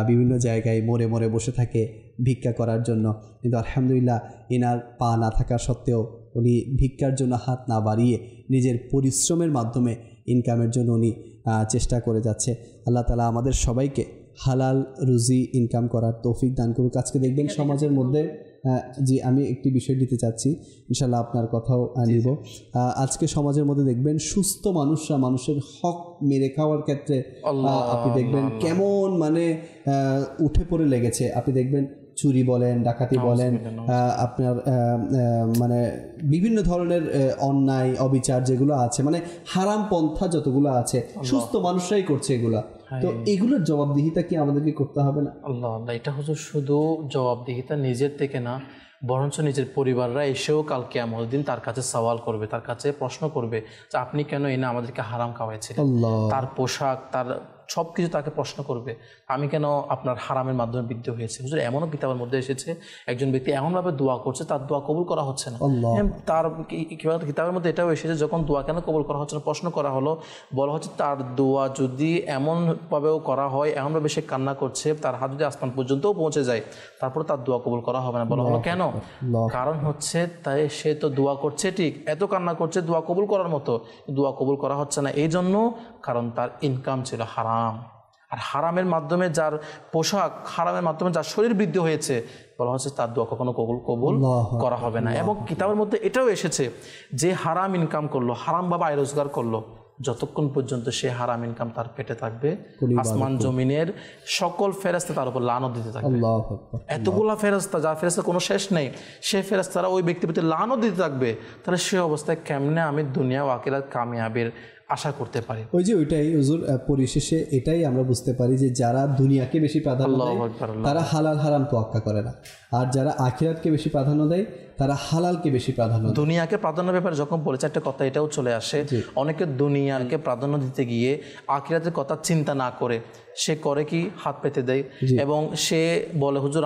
বিভিন্ন জায়গায় মোড়ে মোড়ে বসে থাকে ভিক্ষা করার জন্য, কিন্তু আলহামদুলিল্লাহ এনার পা না থাকা সত্ত্বেও উনি ভিক্ষার জন্য হাত না বাড়িয়ে নিজের পরিশ্রমের মাধ্যমে ইনকামের জন্য উনি চেষ্টা করে যাচ্ছে। আল্লাহ তাআলা আমাদের সবাইকে হালাল রুজি ইনকাম করার তৌফিক দান করুক। আজকে দেখবেন সমাজের মধ্যে, জি আমি একটি বিষয় দিতে চাচ্ছি, ইনশাল্লাহ আপনার কথাও নিব। আজকে সমাজের মধ্যে দেখবেন সুস্থ মানুষরা মানুষের হক মেরে খাওয়ার ক্ষেত্রে আপনি দেখবেন কেমন মানে উঠে পড়ে লেগেছে। আপনি দেখবেন চুরি বলেন, ডাকাতি বলেন, আপনার মানে বিভিন্ন ধরনের অন্যায় অবিচার যেগুলো আছে, মানে হারাম পন্থা যতগুলো আছে সুস্থ মানুষরাই করছে এগুলা। তো এগুলোর জবাবদিহিতা কি আমাদেরকে করতে হবে না? আল্লাহ, এটা হচ্ছে শুধু জবাবদিহিতা নিজের থেকে না, বরঞ্চ নিজের পরিবাররা এসেও কাল কিয়ামতের দিন তার কাছে সওয়াল করবে, তার কাছে প্রশ্ন করবে যে আপনি কেন এনে আমাদেরকে হারাম খাওয়াইছিলেন। তার পোশাক, তার সব কিছু তাকে প্রশ্ন করবে, আমি কেন আপনার হারামের মাধ্যমে বিদ্ধ হয়েছে। হুজুর এমনও কিতাবের মধ্যে এসেছে একজন ব্যক্তি এমনভাবে দোয়া করছে তার দোয়া কবুল করা হচ্ছে না। তার কিতাবের মধ্যে এটাও এসেছে যখন দোয়া কেন কবুল করা হচ্ছে না প্রশ্ন করা হলো, বলা হচ্ছে তার দোয়া যদি এমনভাবেও করা হয়, এমনভাবে সে কান্না করছে তার হাত যদি আসমান পর্যন্তও পৌঁছে যায়, তারপরে তার দোয়া কবুল করা হবে না। বলা হলো কেন? কারণ হচ্ছে তাই সে তো দোয়া করছে ঠিক, এত কান্না করছে দোয়া কবুল করার মতো, দোয়া কবুল করা হচ্ছে না এই জন্য কারণ তার ইনকাম ছিল হারাম। আর হারামের মাধ্যমে যার পোশাক, হারামের মাধ্যমে যার শরীর বৃদ্ধি হয়েছে, বলা হচ্ছে তার দোয়া কখনো কবুল করা হবে না। এবং কিতাবের মধ্যে এটাও এসেছে যে হারাম ইনকাম করলো, হারামভাবে আয় রোজগার করলো, যতক্ষণ পর্যন্ত সে হারাম ইনকাম তার পেটে থাকবে, আসমান জমিনের সকল ফেরেশতা তার উপর লানত দিতে থাকবে। এতগুলা ফেরেশতা, যার ফেরেশতা কোনো শেষ নেই, সে ফেরেশতারা ওই ব্যক্তির প্রতি লানত দিতে থাকবে। তাহলে সে অবস্থায় কেমনে আমি দুনিয়া ও আখিরাত কামিয়াবের আশা করতে পারি? ওইটাই হুজুর, পরিশেষে এটাই আমরা বুঝতে পারি যে যারা দুনিয়াকে বেশি প্রাধান্য দেয় তারা হালাল হারাম তোয়াক্কা করে না, আর যারা আখিরাতকে বেশি প্রাধান্য দেয় তারা হালালকে বেশি প্রাধান্য দেয়। দুনিয়াকে প্রাধান্য ব্যাপারে যখন বলেছে একটা কথা এটাও চলে আসে, অনেকে দুনিয়াকে প্রাধান্য দিতে গিয়ে আখিরাতের কথা চিন্তা না করে সে করে কি হাত পেতে দেয় এবং সে বলে হুজুর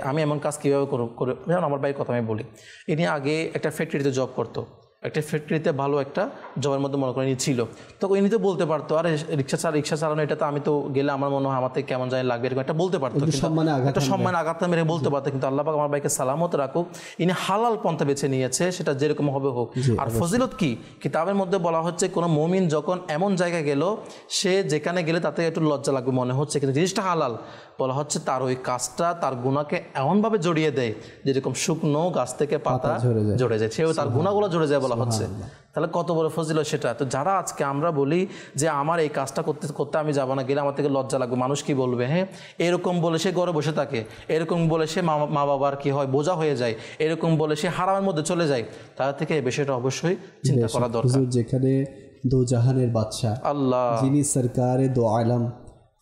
আমি এমন কাজ কীভাবে করে। যেমন আমার ভাইয়ের কথা আমি বলি, ইনি আগে একটা ফ্যাক্টরিতে জব করতো, একটা ফ্যাক্টরিতে ভালো একটা জবের মধ্যে মনে করেন ছিল, তখন ইনি তো বলতে পারতো আরে রিক্সা চালানো এটা তো আমি তো গেলে আমার মনে হয় আমার থেকে কেমন জানি লাগবে, এরকম একটা বলতে পারতো, একটা সম্মানে আঘাত মেরে বলতে পারতো। কিন্তু আল্লাহ পাক আমার ভাইকে সালামত রাখুক, ইনি হালাল পন্থা বেছে নিয়েছে, সেটা যেরকম হবে হোক। আর ফজিলত কি কিতাবের মধ্যে বলা হচ্ছে কোনো মুমিন যখন এমন জায়গায় গেল, সে যেখানে গেলে তাতে একটু লজ্জা লাগবে মনে হচ্ছে কিন্তু জিনিসটা হালাল, বলা হচ্ছে তার ওই কাজটা তার গুনাহকে এমনভাবে জড়িয়ে দেয় যেরকম শুকনো গাছ থেকে পাতা ঝরে যায়, সেও তার গুনাহগুলো ঝরে যায় বলা হচ্ছে। তাহলে কত বড় ফজিলত সেটা। তো যারা আজকে আমরা বলি যে আমার এই কাজটা করতে আমি যাবো না, গেলে আমার থেকে লজ্জা লাগবে, মানুষ কি বলবে, হ্যাঁ এরকম বলে সে ঘরে বসে থাকে, এরকম বলে সে মা বাবার কি হয় বোঝা হয়ে যায়, এরকম বলে সে হারামের মধ্যে চলে যায়, তার থেকে এই বিষয়টা অবশ্যই চিন্তা করা দরকার। যেখানে দো জাহানের বাদশা আল্লাহ, যিনি সরকারে দো আলম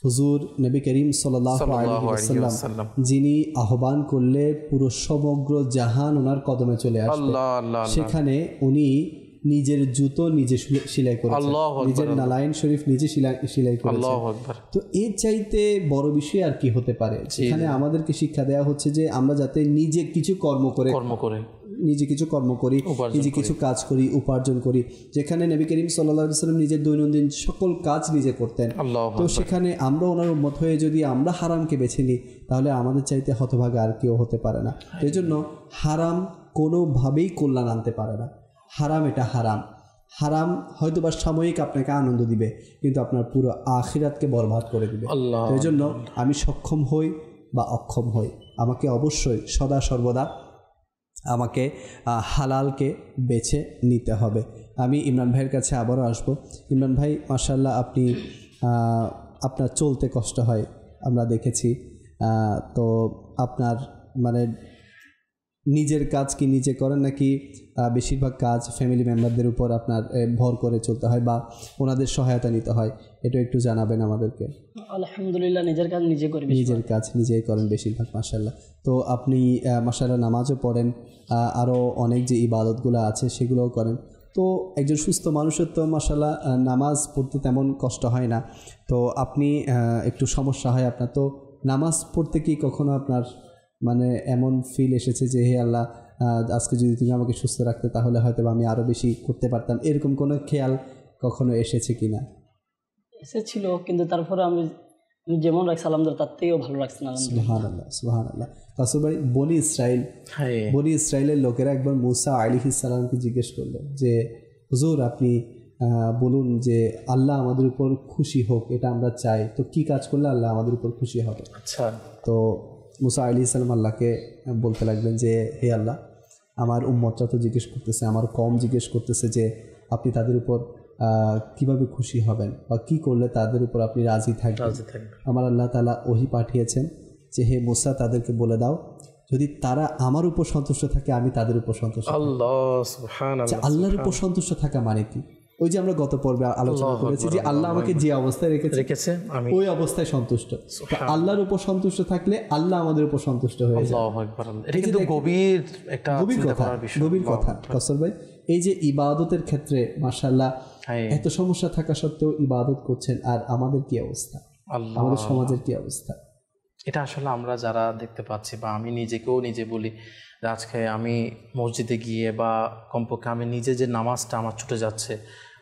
হুজুর নবী করিম সাল্লাল্লাহু আলাইহি ওয়াসাল্লাম, যিনি আহ্বান করলে পুরো সমগ্র জাহান ওনার কদমে চলে আসে, সেখানে উনি নিজের জুতো নিজে সেলাই করেছেন, নিজের নালাইন শরীফ নিজে সেলাই করেছেন। তো এর চাইতে বড় বিষয় আর কি হতে পারে? সেখানে আমাদেরকে শিক্ষা দেওয়া হচ্ছে যে আমরা যাতে নিজে কিছু কর্ম করে নিজে কিছু কর্ম করি, নিজে কিছু কাজ করি, উপার্জন করি। যেখানে নবী করিম সাল্লাল্লাহু আলাইহি ওয়াসাল্লাম নিজের দৈনন্দিন সকল কাজ নিজে করতেন, তো সেখানে আমরা ওনার উম্মত হয়ে যদি আমরা হারামকে বেছে নিই তাহলে আমাদের চাইতে হতভাগা আর কেউ হতে পারে না। এই জন্য হারাম কোনোভাবেই কল্যাণ আনতে পারে না। হারাম এটা হারাম হয়তো বা সাময়িক আপনাকে আনন্দ দিবে, কিন্তু আপনার পুরো আখিরাতকে বরবাদ করে দিবে। এই জন্য আমি সক্ষম হই বা অক্ষম হই, আমাকে অবশ্যই সদা সর্বদা আমাকে হালালকে বেছে নিতে হবে। আমি ইমরান ভাইয়ের কাছে আবারও আসবো। ইমরান ভাই, মাশাআল্লাহ, আপনি আপনার চলতে কষ্ট হয় আমরা দেখেছি, তো আপনার মানে নিজের কাজ কি নিজে করেন নাকি বেশিরভাগ কাজ ফ্যামিলি মেম্বারদের উপর আপনার ভর করে চলতে হয় বা ওনাদের সহায়তা নিতে হয়? এটা একটু জানাবেন আমাদেরকে। আলহামদুলিল্লাহ, নিজের কাজ নিজে করি, নিজের কাজ নিজেই করেন বেশিরভাগ, মাশাআল্লাহ। তো আপনি মাশাআল্লাহ নামাজও পড়েন, আরও অনেক যে ইবাদতগুলো আছে সেগুলোও করেন। তো একজন সুস্থ মানুষের তো মাশাআল্লাহ নামাজ পড়তে তেমন কষ্ট হয় না, তো আপনি একটু সমস্যা হয় আপনার। তো নামাজ পড়তে কি কখনো আপনার মানে এমন ফিল এসেছে যে হে আল্লাহ, আজকে যদি তুমি আমাকে সুস্থ রাখতে তাহলে হয়তো আমি আরও বেশি করতে পারতাম, এরকম কোনো খেয়াল কখনো এসেছে কিনা? এসেছিল, কিন্তু তারপরে আমি যেমন রাখছি আলহামদুলিল্লাহ তার থেকেও ভালো রাখছি না। সুবহানাল্লাহ সুবহানাল্লাহ। কাসুর ভাই, বনি ইসরাইলের লোকেরা একবার মুসা আলাইহিস সালামকে জিজ্ঞেস করলো যে হুজুর আপনি বলুন যে আল্লাহ আমাদের উপর খুশি হোক, এটা আমরা চাই, তো কি কাজ করলে আল্লাহ আমাদের উপর খুশি হবে? আচ্ছা, তো মুসা আলাইহিস সালাম আল্লাহকে বলতে লাগলেন যে হে আল্লাহ, আমার উম্মতরা তো জিজ্ঞেস করতেছে, আমার কম জিজ্ঞেস করতেছে যে আপনি তাদের উপর কিভাবে খুশি হবেন বা কি করলে তাদের উপর আপনি রাজি থাকবেন। আমার আল্লাহ তাআলা ওহী পাঠিয়েছেন যে হে মুসা, তাদেরকে বলে দাও যদি তারা আমার উপর সন্তুষ্ট থাকে আমি তাদের উপর সন্তুষ্ট। আল্লাহ সুবহানাল্লাহ। আল্লাহর উপর সন্তুষ্ট থাকা মানে কি? ওই যে আমরা গত পর্বে আলোচনা করেছি যে আল্লাহ আমাকে যে অবস্থায় রেখেছে আমি ওই অবস্থায় সন্তুষ্ট। আল্লাহর উপর সন্তুষ্ট থাকলে আল্লাহ আমাদের উপর সন্তুষ্ট হয়ে যায়। আল্লাহু আকবার। এটা কিন্তু গভীর একটা চিন্তা করার বিষয়, গভীর কথা কাউসার ভাই। এই যে ইবাদতের ক্ষেত্রে মাশাআল্লাহ এত সমস্যা থাকা সত্ত্বেও ইবাদত করছেন, আর আমাদের কি অবস্থা, আমাদের সমাজের কি অবস্থা? এটা আসলে আমরা যারা দেখতে পাচ্ছি, বা আমি নিজেকেও নিজে বলি, আজকে আমি মসজিদে গিয়ে বা কমপক্ষে আমি নিজে যে নামাজটা আমার ছুটে যাচ্ছে,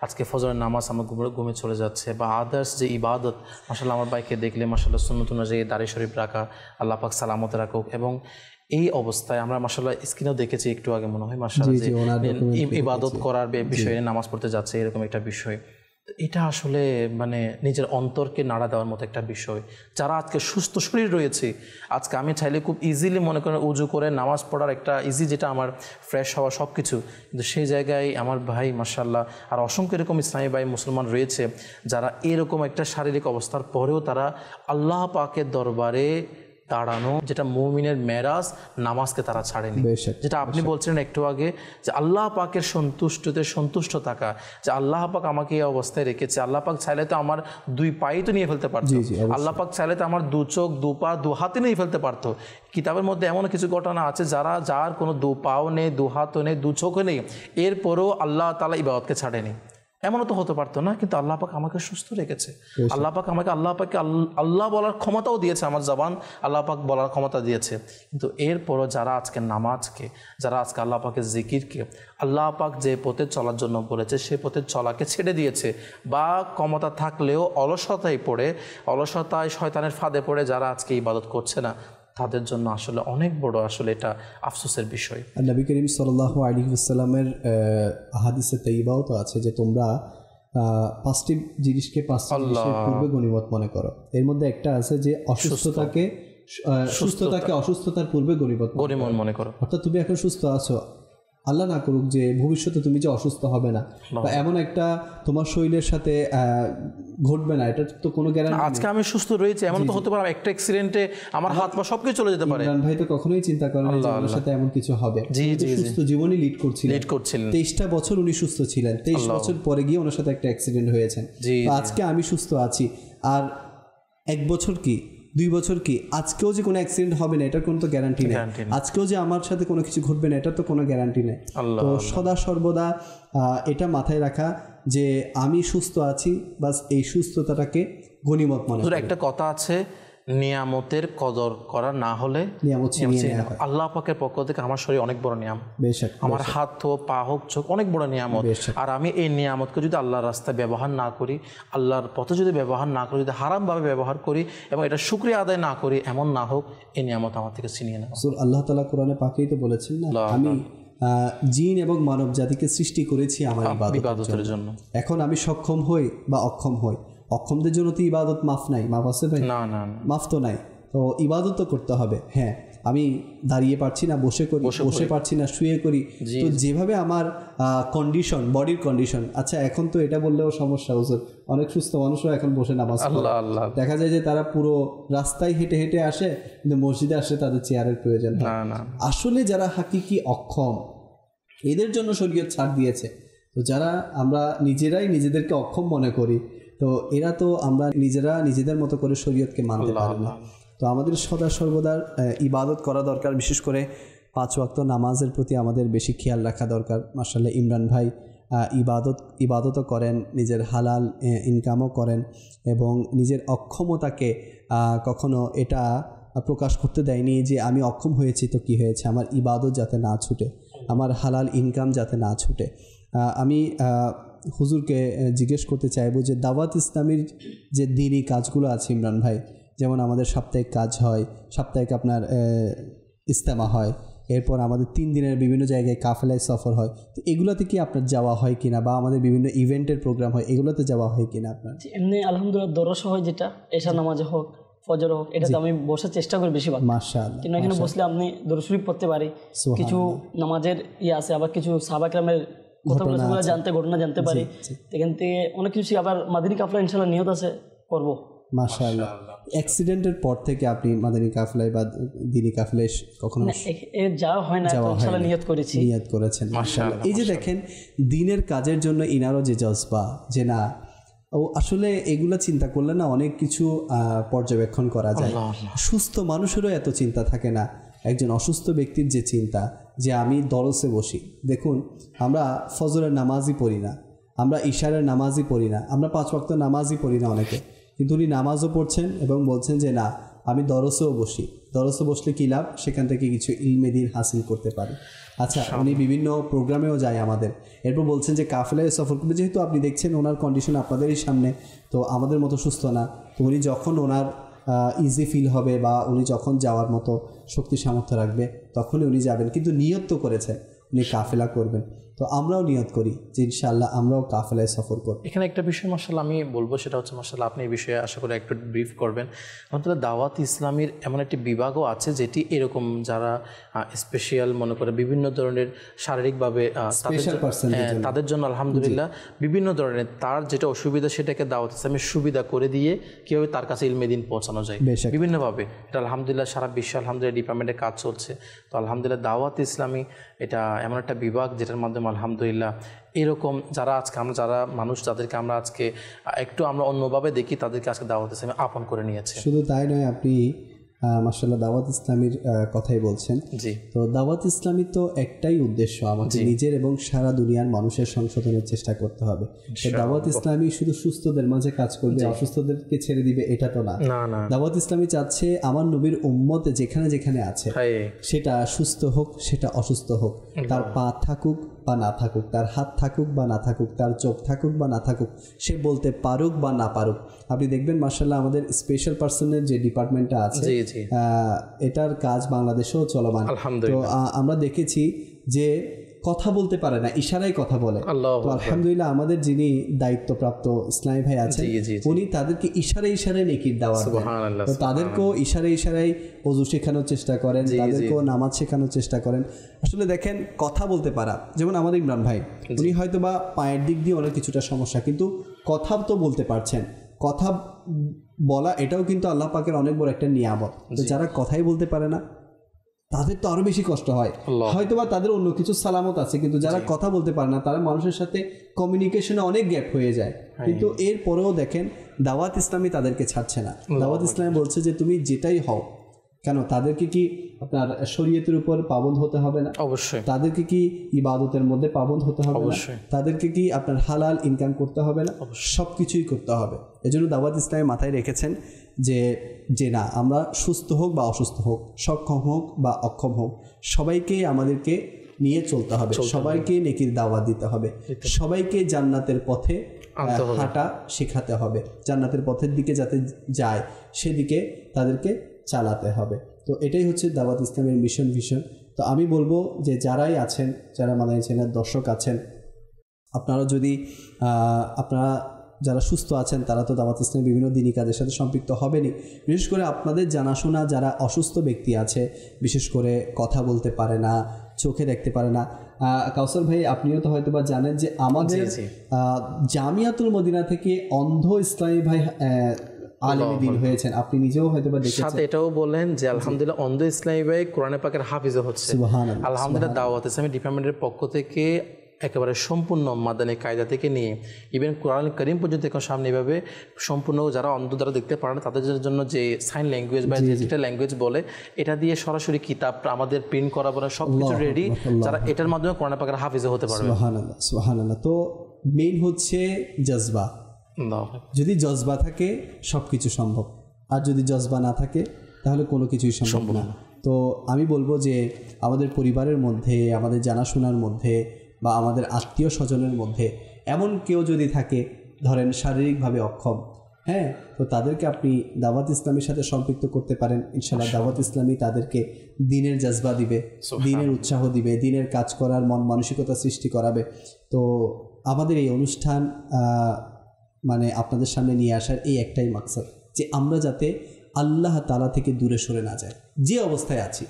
আজকে ফজরের নামাজ আমার ঘুমে চলে যাচ্ছে, বা আদার্স যে ইবাদত, মাশাআল্লাহ আমার ভাইকে দেখলে মাশাআল্লাহ সুন্নত অনুযায়ী দাড়ি শরীফ রাখা, আল্লাহ পাক সালামত রাখুক। এবং এই অবস্থায় আমরা মাশাআল্লাহ স্ক্রিনেও দেখেছি একটু আগে মনে হয় মাশাআল্লাহ যে ইবাদত করার বিষয়ে নামাজ পড়তে যাচ্ছে, এরকম একটা বিষয়। এটা আসলে মানে নিজের অন্তরকে নাড়া দেওয়ার মতো একটা বিষয়। যারা আজকে সুস্থ শরীর রয়েছে, আজকে আমি চাইলে খুব ইজিলি মনে করেন উজু করে নামাজ পড়ার একটা ইজি, যেটা আমার ফ্রেশ হওয়া সব কিছু, কিন্তু সেই জায়গায় আমার ভাই মাশাআল্লাহ আর অসংখ্য এরকম ইসলামী ভাই মুসলমান রয়েছে যারা এরকম একটা শারীরিক অবস্থার পরেও তারা আল্লাহ পাকের দরবারে দাঁড়ানো, যেটা মুমিনের মেরাজ, নামাজকে তারা ছাড়েনি। যেটা আপনি বলছিলেন একটু আগে, যে আল্লাহ পাকের সন্তুষ্টতে সন্তুষ্ট থাকা, যে আল্লাহ পাক আমাকে এই অবস্থায় রেখেছে। আল্লাহ পাক চাইলে তো আমার 2 পাই তো নিয়ে ফেলতে পারতো, আল্লাহ পাক চাইলে তো আমার 2 চোখ 2 পা 2 হাতে নিয়ে ফেলতে পারতো। কিতাবের মধ্যে এমন কিছু ঘটনা আছে যার কোনো 2 পাও নেই, 2 হাতও নেই, 2 চোখও নেই, এরপরেও আল্লাহ তাআলা ইবাদতকে ছাড়েনি। এমনও তো হতে পারতো না, কিন্তু আল্লাহ পাক আমাকে সুস্থ রেখেছে। আল্লাহ পাক আমাকে আল্লাহ বলার ক্ষমতাও দিয়েছে, আমার জবান আল্লাহ পাক বলার ক্ষমতা দিয়েছে। কিন্তু এরপরও যারা আজকে নামাজকে, যারা আজকে আল্লাহ পাকের জিকিরকে, আল্লাহ পাক যে পথে চলার জন্য বলেছে সেই পথে চলাকে ছেড়ে দিয়েছে, বা ক্ষমতা থাকলেও অলসতায় শয়তানের ফাঁদে পড়ে যারা আজকে ইবাদত করছে না, তাদের জন্য আসলে অনেক বড় আসলে এটা আফসোসের বিষয়। নবী করিম সাল্লাল্লাহু আলাইহি ওয়াসাল্লামের হাদিসে তাইয়্যিবাও তো আছে যে তোমরা 5টি জিনিসকে 5টি জিনিসের পূর্বে গনিমত মনে করো। এর মধ্যে একটা আছে যে সুস্থতাকে অসুস্থতার পূর্বে গনিমত মনে করো। অর্থাৎ তুমি এখন সুস্থ আছো, আল্লাহ না করুক যে ভবিষ্যতে তুমি যে অসুস্থ হবে না, বা এমন একটা তোমার শরীরের সাথে ঘটবে না, এটা তো কোনো গ্যারান্টি। আজকে আমি সুস্থ রয়েছে, এমন তো হতে পারে একটা অ্যাক্সিডেন্টে আমার হাত পা সবকিছু চলে যেতে পারে। ইমরান ভাই তো কখনোই চিন্তা করেন যে আমার সাথে এমন কিছু হবে। সুস্থ জীবনই লিড করছিলেন। 23টা বছর উনি সুস্থ ছিলেন, 23 বছর পরে গিয়ে ওনার সাথে একটা অ্যাক্সিডেন্ট হয়েছে। আজকে আমি সুস্থ আছি, আর 1 বছর কি 2 বছর কি, আজকেও যে কোনো অ্যাক্সিডেন্ট হবে না এটার কোনো তো গ্যারান্টি নেই, আজকেও যে আমার সাথে কোনো কিছু ঘটবে না এটার তো কোনো গ্যারান্টি নেই। তো সদা সর্বদা এটা মাথায় রাখা যে আমি সুস্থ আছি, বাস এই সুস্থতাটাকে গনিমত মনে করি। একটা কথা আছে, নিয়ামতের কদর করা না হলে নিয়ামত আল্লাহ পাকের পক্ষ থেকে আমার শরীর অনেক বড় নিয়াম, আমার হাত হোক, পা হোক, চোখ অনেক বড় নিয়ামত। আর আমি এই নিয়ামতকে যদি আল্লাহর রাস্তায় ব্যবহার না করি, আল্লাহর পথে যদি ব্যবহার না করি, যদি হারামভাবে ব্যবহার করি এবং এটা শুকরিয়া আদায় না করি, এমন না হোক এই নিয়ামত আমার থেকে ছিনিয়ে নেওয়া। আল্লাহ তাআলা কোরআনে পাকেই তো বলেছেন না, আমি জিন এবং মানব জাতিকে সৃষ্টি করেছি আমার ইবাদতের জন্য। এখন আমি সক্ষম হই বা অক্ষম হই, অক্ষমদের জন্য তো ইবাদত মাফ নাই, মাফ আছে ভাই? না, মাফ তো নাই। তো ইবাদত তো করতে হবে। হ্যাঁ, আমি দাঁড়িয়ে পারছি না, বসে পারছি না, শুয়ে করি, তো যেভাবে আমার কন্ডিশন, বডির কন্ডিশন। আচ্ছা, এখন তো এটা বললেও সমস্যা, হুজুর অনেক সুস্থ মানুষরা এখন বসে নামাজ পড়ে, দেখা যায় যে তারা পুরো রাস্তায় হেঁটে হেঁটে আসে, কিন্তু মসজিদে আসলে তাদের চেয়ারের প্রয়োজন হয়। আসলে যারা হাকিকি অক্ষম, এদের জন্য শরীয়ত ছাড় দিয়েছে। তো যারা আমরা নিজেরাই নিজেদেরকে অক্ষম মনে করি, তো এরা তো আমরা নিজেদের মতো করে শরীয়তকে মানতে পারি না। তো আমাদের সদা সর্বদা ইবাদত করা দরকার, বিশেষ করে 5 ওয়াক্ত নামাজের প্রতি আমাদের বেশি খেয়াল রাখা দরকার। মাশাআল্লাহ ইমরান ভাই ইবাদতও করেন, নিজের হালাল ইনকামও করেন, এবং নিজের অক্ষমতাকে কখনো এটা প্রকাশ করতে দেয়নি যে আমি অক্ষম হয়েছি তো কি হয়েছে, আমার ইবাদত যাতে না ছুটে, আমার হালাল ইনকাম যাতে না ছুটে। আমি হুজুরকে জিজ্ঞেস করতে চাইবো যে দাওয়াত ইসলামীর যে দিনই কাজগুলো আছে ইমরান ভাই, যেমন আমাদের সাপ্তাহিক কাজ হয়, সাপ্তাহিক আপনার ইস্তেমা হয়, এরপর আমাদের 3 দিনের বিভিন্ন জায়গায় কাফেলায় সফর হয়, তো এগুলোতে কি আপনার যাওয়া হয় কিনা, বা আমাদের বিভিন্ন ইভেন্টের প্রোগ্রাম হয়, এগুলোতে যাওয়া হয় কিনা আপনার? এমনি আলহামদুলিল্লাহ দরস হয়, যেটা এশা নামাজে হোক, ফজর হোক, এটাতে আমি বসার চেষ্টা করি বেশিরভাগ। মাশাআল্লাহ, কিন্তু এখানে বসলে আপনি দরুদ শরীফ পড়তে পারি, কিছু নামাজের আছে, আবার কিছু সাহাবা কেরামের ঘটনা জানতে পারি, এখান থেকে অনেক কিছু। আবার মাদিনী কাফলা ইনশাআল্লাহ নিয়ত আছে করবো, মাশাআল্লাহ। অ্যাক্সিডেন্টের পর থেকে আপনি মাদানী কাফেলায় বা দিনী কাফেলায় কখনো যাওয়া হয় না, ইনশাআল্লাহ নিয়ত করেছি, নিয়ত করেছেন মাশাআল্লাহ। এই যে দেখেন দিনের কাজের জন্য ইনারও যে জজবা, যে না ও আসলে এগুলা চিন্তা করলে না অনেক কিছু পর্যবেক্ষণ করা যায়। সুস্থ মানুষেরও এত চিন্তা থাকে না, একজন অসুস্থ ব্যক্তির যে চিন্তা যে আমি দরসে বসি। দেখুন আমরা ফজরের নামাজই পড়ি না, আমরা ইশারের নামাজই পড়ি না, আমরা 5 ওয়াক্ত নামাজই পড়ি না অনেকে, কিন্তু উনি নামাজও পড়ছেন এবং বলছেন যে না আমি দরসেও বসি। দরসে বসলে কী লাভ, সেখান থেকে কিছু ইলমে দ্বীন হাসিল করতে পারি। আচ্ছা, উনি বিভিন্ন প্রোগ্রামেও যায় আমাদের, এরপর বলছেন যে কাফেলায় সফর করবে। যেহেতু আপনি দেখছেন ওনার কন্ডিশন আপনাদেরই সামনে, তো আমাদের মতো সুস্থ না, তো উনি যখন ওনার ইজি ফিল হবে বা উনি যখন যাওয়ার মতো শক্তি সামর্থ্য রাখবে তখনই উনি যাবেন, কিন্তু নিয়ত তো করেছেন উনি কাফেলা করবেন। তো আমরাও নিয়ত করি যে ইনশাআল্লাহ আমরাও কাফেলায় সফর করব। এখানে একটা বিষয় মাশাআল্লাহ আমি বলবো, সেটা হচ্ছে মাশাআল্লাহ আপনি এই বিষয়ে আশা করি একটু ব্রিফ করবেন। আমাদের দাওয়াত ইসলামীর এমন একটি বিভাগও আছে যেটি এরকম যারা স্পেশাল মনে করে বিভিন্ন ধরনের শারীরিকভাবে তাদের জন্য আলহামদুলিল্লাহ বিভিন্ন ধরনের তার যেটা অসুবিধা সেটাকে দাওয়াত ইসলামের সুবিধা করে দিয়ে কীভাবে তার কাছে ইলমে দ্বীন পৌঁছানো যায় বিভিন্নভাবে, এটা আলহামদুলিল্লাহ সারা বিশ্বে আলহামদুলিল্লাহ ডিপার্টমেন্টে কাজ চলছে। তো আলহামদুলিল্লাহ দাওয়াত ইসলামী এটা এমন একটা বিভাগ যেটার মাধ্যমে আলহামদুলিল্লাহ এরকম যারা আজকে আমরা যারা মানুষ যাদেরকে আমরা আজকে একটু আমরা অন্যভাবে দেখি তাদেরকে আজকে দাওয়াত ইসলামী আপন করে নিয়েছে। শুধু তাই নয়, আপনি মাশাআল্লাহ দাওয়াত ইসলামীর কথাই বলছেন। জি, তো দাওয়াত ইসলামী তো একটাই উদ্দেশ্য, আমাকে নিজের এবং সারা দুনিয়ার মানুষের সংশোধনের চেষ্টা করতে হবে। তো দাওয়াত ইসলামী শুধু সুস্থদের মাঝে কাজ করবে, অসুস্থদেরকে ছেড়ে দিবে এটা তো না। দাওয়াত ইসলামী চাচ্ছে আমার নবীর উম্মত যেখানে যেখানে আছে, সেটা সুস্থ হোক সেটা অসুস্থ হোক, তার পা থাকুক বা না থাকুক, তার হাত থাকুক বা না থাকুক, তার চোখ থাকুক বা না থাকুক, সে বলতে পারুক বা না পারুক। আপনি দেখবেন মাশাআল্লাহ আমাদের স্পেশাল পার্সনের যে ডিপার্টমেন্টটা আছে এটার কাজ বাংলাদেশেও চলমান। তো আমরা দেখেছি যে কথা বলতে পারে না, ইশারায় কথা বলে। তো আলহামদুলিল্লাহ আমাদের যিনি দায়িত্বপ্রাপ্ত ইসলামী ভাই আছেন উনি তাদেরকে ইশারায় ইশারায় নেকির দাওয়াত দেন। তো তাদেরকেও ইশারায় ইশারায় ওযু শেখানোর চেষ্টা করেন, তাদেরকেও নামাজ শেখানোর চেষ্টা করেন। আসলে দেখেন কথা বলতে পারা, যেমন আমাদের ইমরান ভাই উনি হয়তো বা পায়ের দিক দিয়ে অনেক কিছুটা সমস্যা, কিন্তু কথা তো বলতে পারছেন। কথা বলা এটাও কিন্তু আল্লাহ পাকের অনেক বড় একটা নিয়ামত। তো যারা কথাই বলতে পারে না তাদের তো আরো বেশি কষ্ট হয়, হয়তোবা তাদের অন্য কিছু সালামত আছে, কিন্তু যারা কথা বলতে পারে না তারা মানুষের সাথে কমিউনিকেশনে অনেক গ্যাপ হয়ে যায়। কিন্তু এর পরেও দেখেন দাওয়াত ইসলামী তাদেরকে ছাড়ছে না। দাওয়াত ইসলামী বলছে যে তুমি যেটাই হও কেন, তাদেরকে কি আপনার শরীয়তের উপর পাবন্দ হতে হবে না? অবশ্যই। তাদেরকে কি ইবাদতের মধ্যে পাবন্দ হতে হবে না? তাদেরকে কি আপনার হালাল ইনকাম করতে হবে না? সব কিছুই করতে হবে। এজন্য দাওয়াত ইসলামী মাথায় রেখেছেন যে না আমরা সুস্থ হোক বা অসুস্থ হোক, সক্ষম হোক বা অক্ষম হোক, সবাইকে আমাদেরকে নিয়ে চলতে হবে, সবাইকে নেকির দাওয়াত দিতে হবে, সবাইকে জান্নাতের পথে হাঁটা শেখাতে হবে, জান্নাতের পথের দিকে যাতে যায় সেদিকে তাদেরকে চালাতে হবে। তো এটাই হচ্ছে দাওয়াত ইসলামের মিশন ভিশন। তো আমি বলবো যে যারাই আছেন, যারা মাদানী চ্যানেলের দর্শক আছেন, আপনারা যদি আপনারা যারা সুস্থ আছেন তারা তো দাওয়াত ইসলামের বিভিন্ন দিনী কাজের সাথে সম্পৃক্ত হবেনই। বিশেষ করে আপনাদের জানাশোনা যারা অসুস্থ ব্যক্তি আছে, বিশেষ করে কথা বলতে পারে না, চোখে দেখতে পারে না, কাউসার ভাই আপনিও তো হয়তো বা জানেন যে আমাদের জামিয়াতুল মদিনা থেকে অন্ধ ইসলামী ভাই আলেমে দ্বীন হয়েছেন, আপনি নিজেও হয়তো বা দেখেছেন। সাথে এটাও বলেন যে আলহামদুলিল্লাহ অন্ধ ইসলামী ভাই কোরআনে পাকের হাফিজও হচ্ছে। সুবহানাল্লাহ। আলহামদুলিল্লাহ দাওয়াত ইসলামী ডিপার্টমেন্টের পক্ষ থেকে একেবারে সম্পূর্ণ মাদানী কায়দা থেকে নিয়ে ইভেন কোরআন কারীম পর্যন্ত এখন সামনে এভাবে সম্পূর্ণ যারা অন্ধ দ্বারা দেখতে পারে না তাদের জন্য যে সাইন ল্যাঙ্গুয়েজ বা ডিজিটাল ল্যাঙ্গুয়েজ বলে এটা দিয়ে সরাসরি কিতাব আমাদের প্রিন্ট করাবো না, সব কিছু রেডি, যারা এটার মাধ্যমে কোরআন পাকের হাফিজও হতে পারবে। সুবহানাল্লাহ সুবহানাল্লাহ। তো মেইন হচ্ছে জজবা, যদি জজবা থাকে সব কিছু সম্ভব, আর যদি জজবা না থাকে তাহলে কোনো কিছুই সম্ভব না। তো আমি বলবো যে আমাদের পরিবারের মধ্যে, আমাদের জানাশোনার মধ্যে বা আমাদের আত্মীয় স্বজনের মধ্যে এমন কেউ যদি থাকে ধরেন শারীরিকভাবে অক্ষম, হ্যাঁ, তো তাদেরকে আপনি দাওয়াত ইসলামের সাথে সম্পৃক্ত করতে পারেন। ইনশাআল্লাহ দাওয়াত ইসলামী তাদেরকে দ্বীনের জজবা দিবে, দ্বীনের উৎসাহ দিবে, দ্বীনের কাজ করার মন মানসিকতা সৃষ্টি করাবে। তো আমাদের এই অনুষ্ঠান মানে আপনাদের সামনে নিয়ে আসার এই একটাই মাকসাদ যে আমরা যাতে আল্লাহ তাআলা থেকে দূরে সরে না যাই। যে অবস্থায় আছি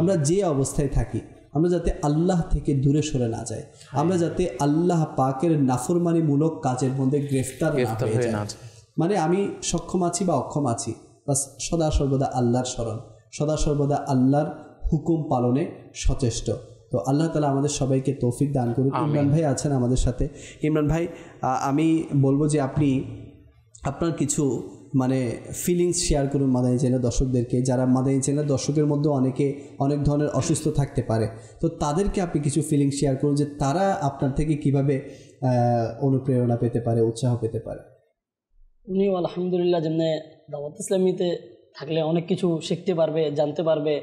আমরা, যে অবস্থায় থাকি, আমরা যাতে আল্লাহ থেকে দূরে সরে না যাই, আমরা যাতে আল্লাহ পাকের নাফরমানিমূলক কাজের মধ্যে গ্রেফতার না হয়ে যাই। মানে আমি সক্ষম আছি বা অক্ষম আছি, বাস সদা সর্বদা আল্লাহর স্মরণ, সদা সর্বদা আল্লাহর হুকুম পালনে সচেষ্ট। তো আল্লাহ তাআলা আমাদের সবাইকে তৌফিক দান করুন। ইমরান ভাই আছেন আমাদের সাথে। ইমরান ভাই, আমি বলবো যে আপনি আপনার কিছু মানে ফিলিংস শেয়ার করুন মাদানী চ্যানেল দর্শকদেরকে, যারা মাদানী চ্যানেল দর্শকের মধ্যে অনেকে অনেক ধরনের অসুস্থ থাকতে পারে, তো তাদেরকে আপনি কিছু ফিলিংস শেয়ার করুন যে তারা আপনার থেকে কিভাবে অনুপ্রেরণা পেতে পারে, উৎসাহ পেতে পারে। উনিও আলহামদুলিল্লাহ যেমনি দাওয়াত ইসলামীতে থাকলে অনেক কিছু শিখতে পারবে, জানতে পারবে,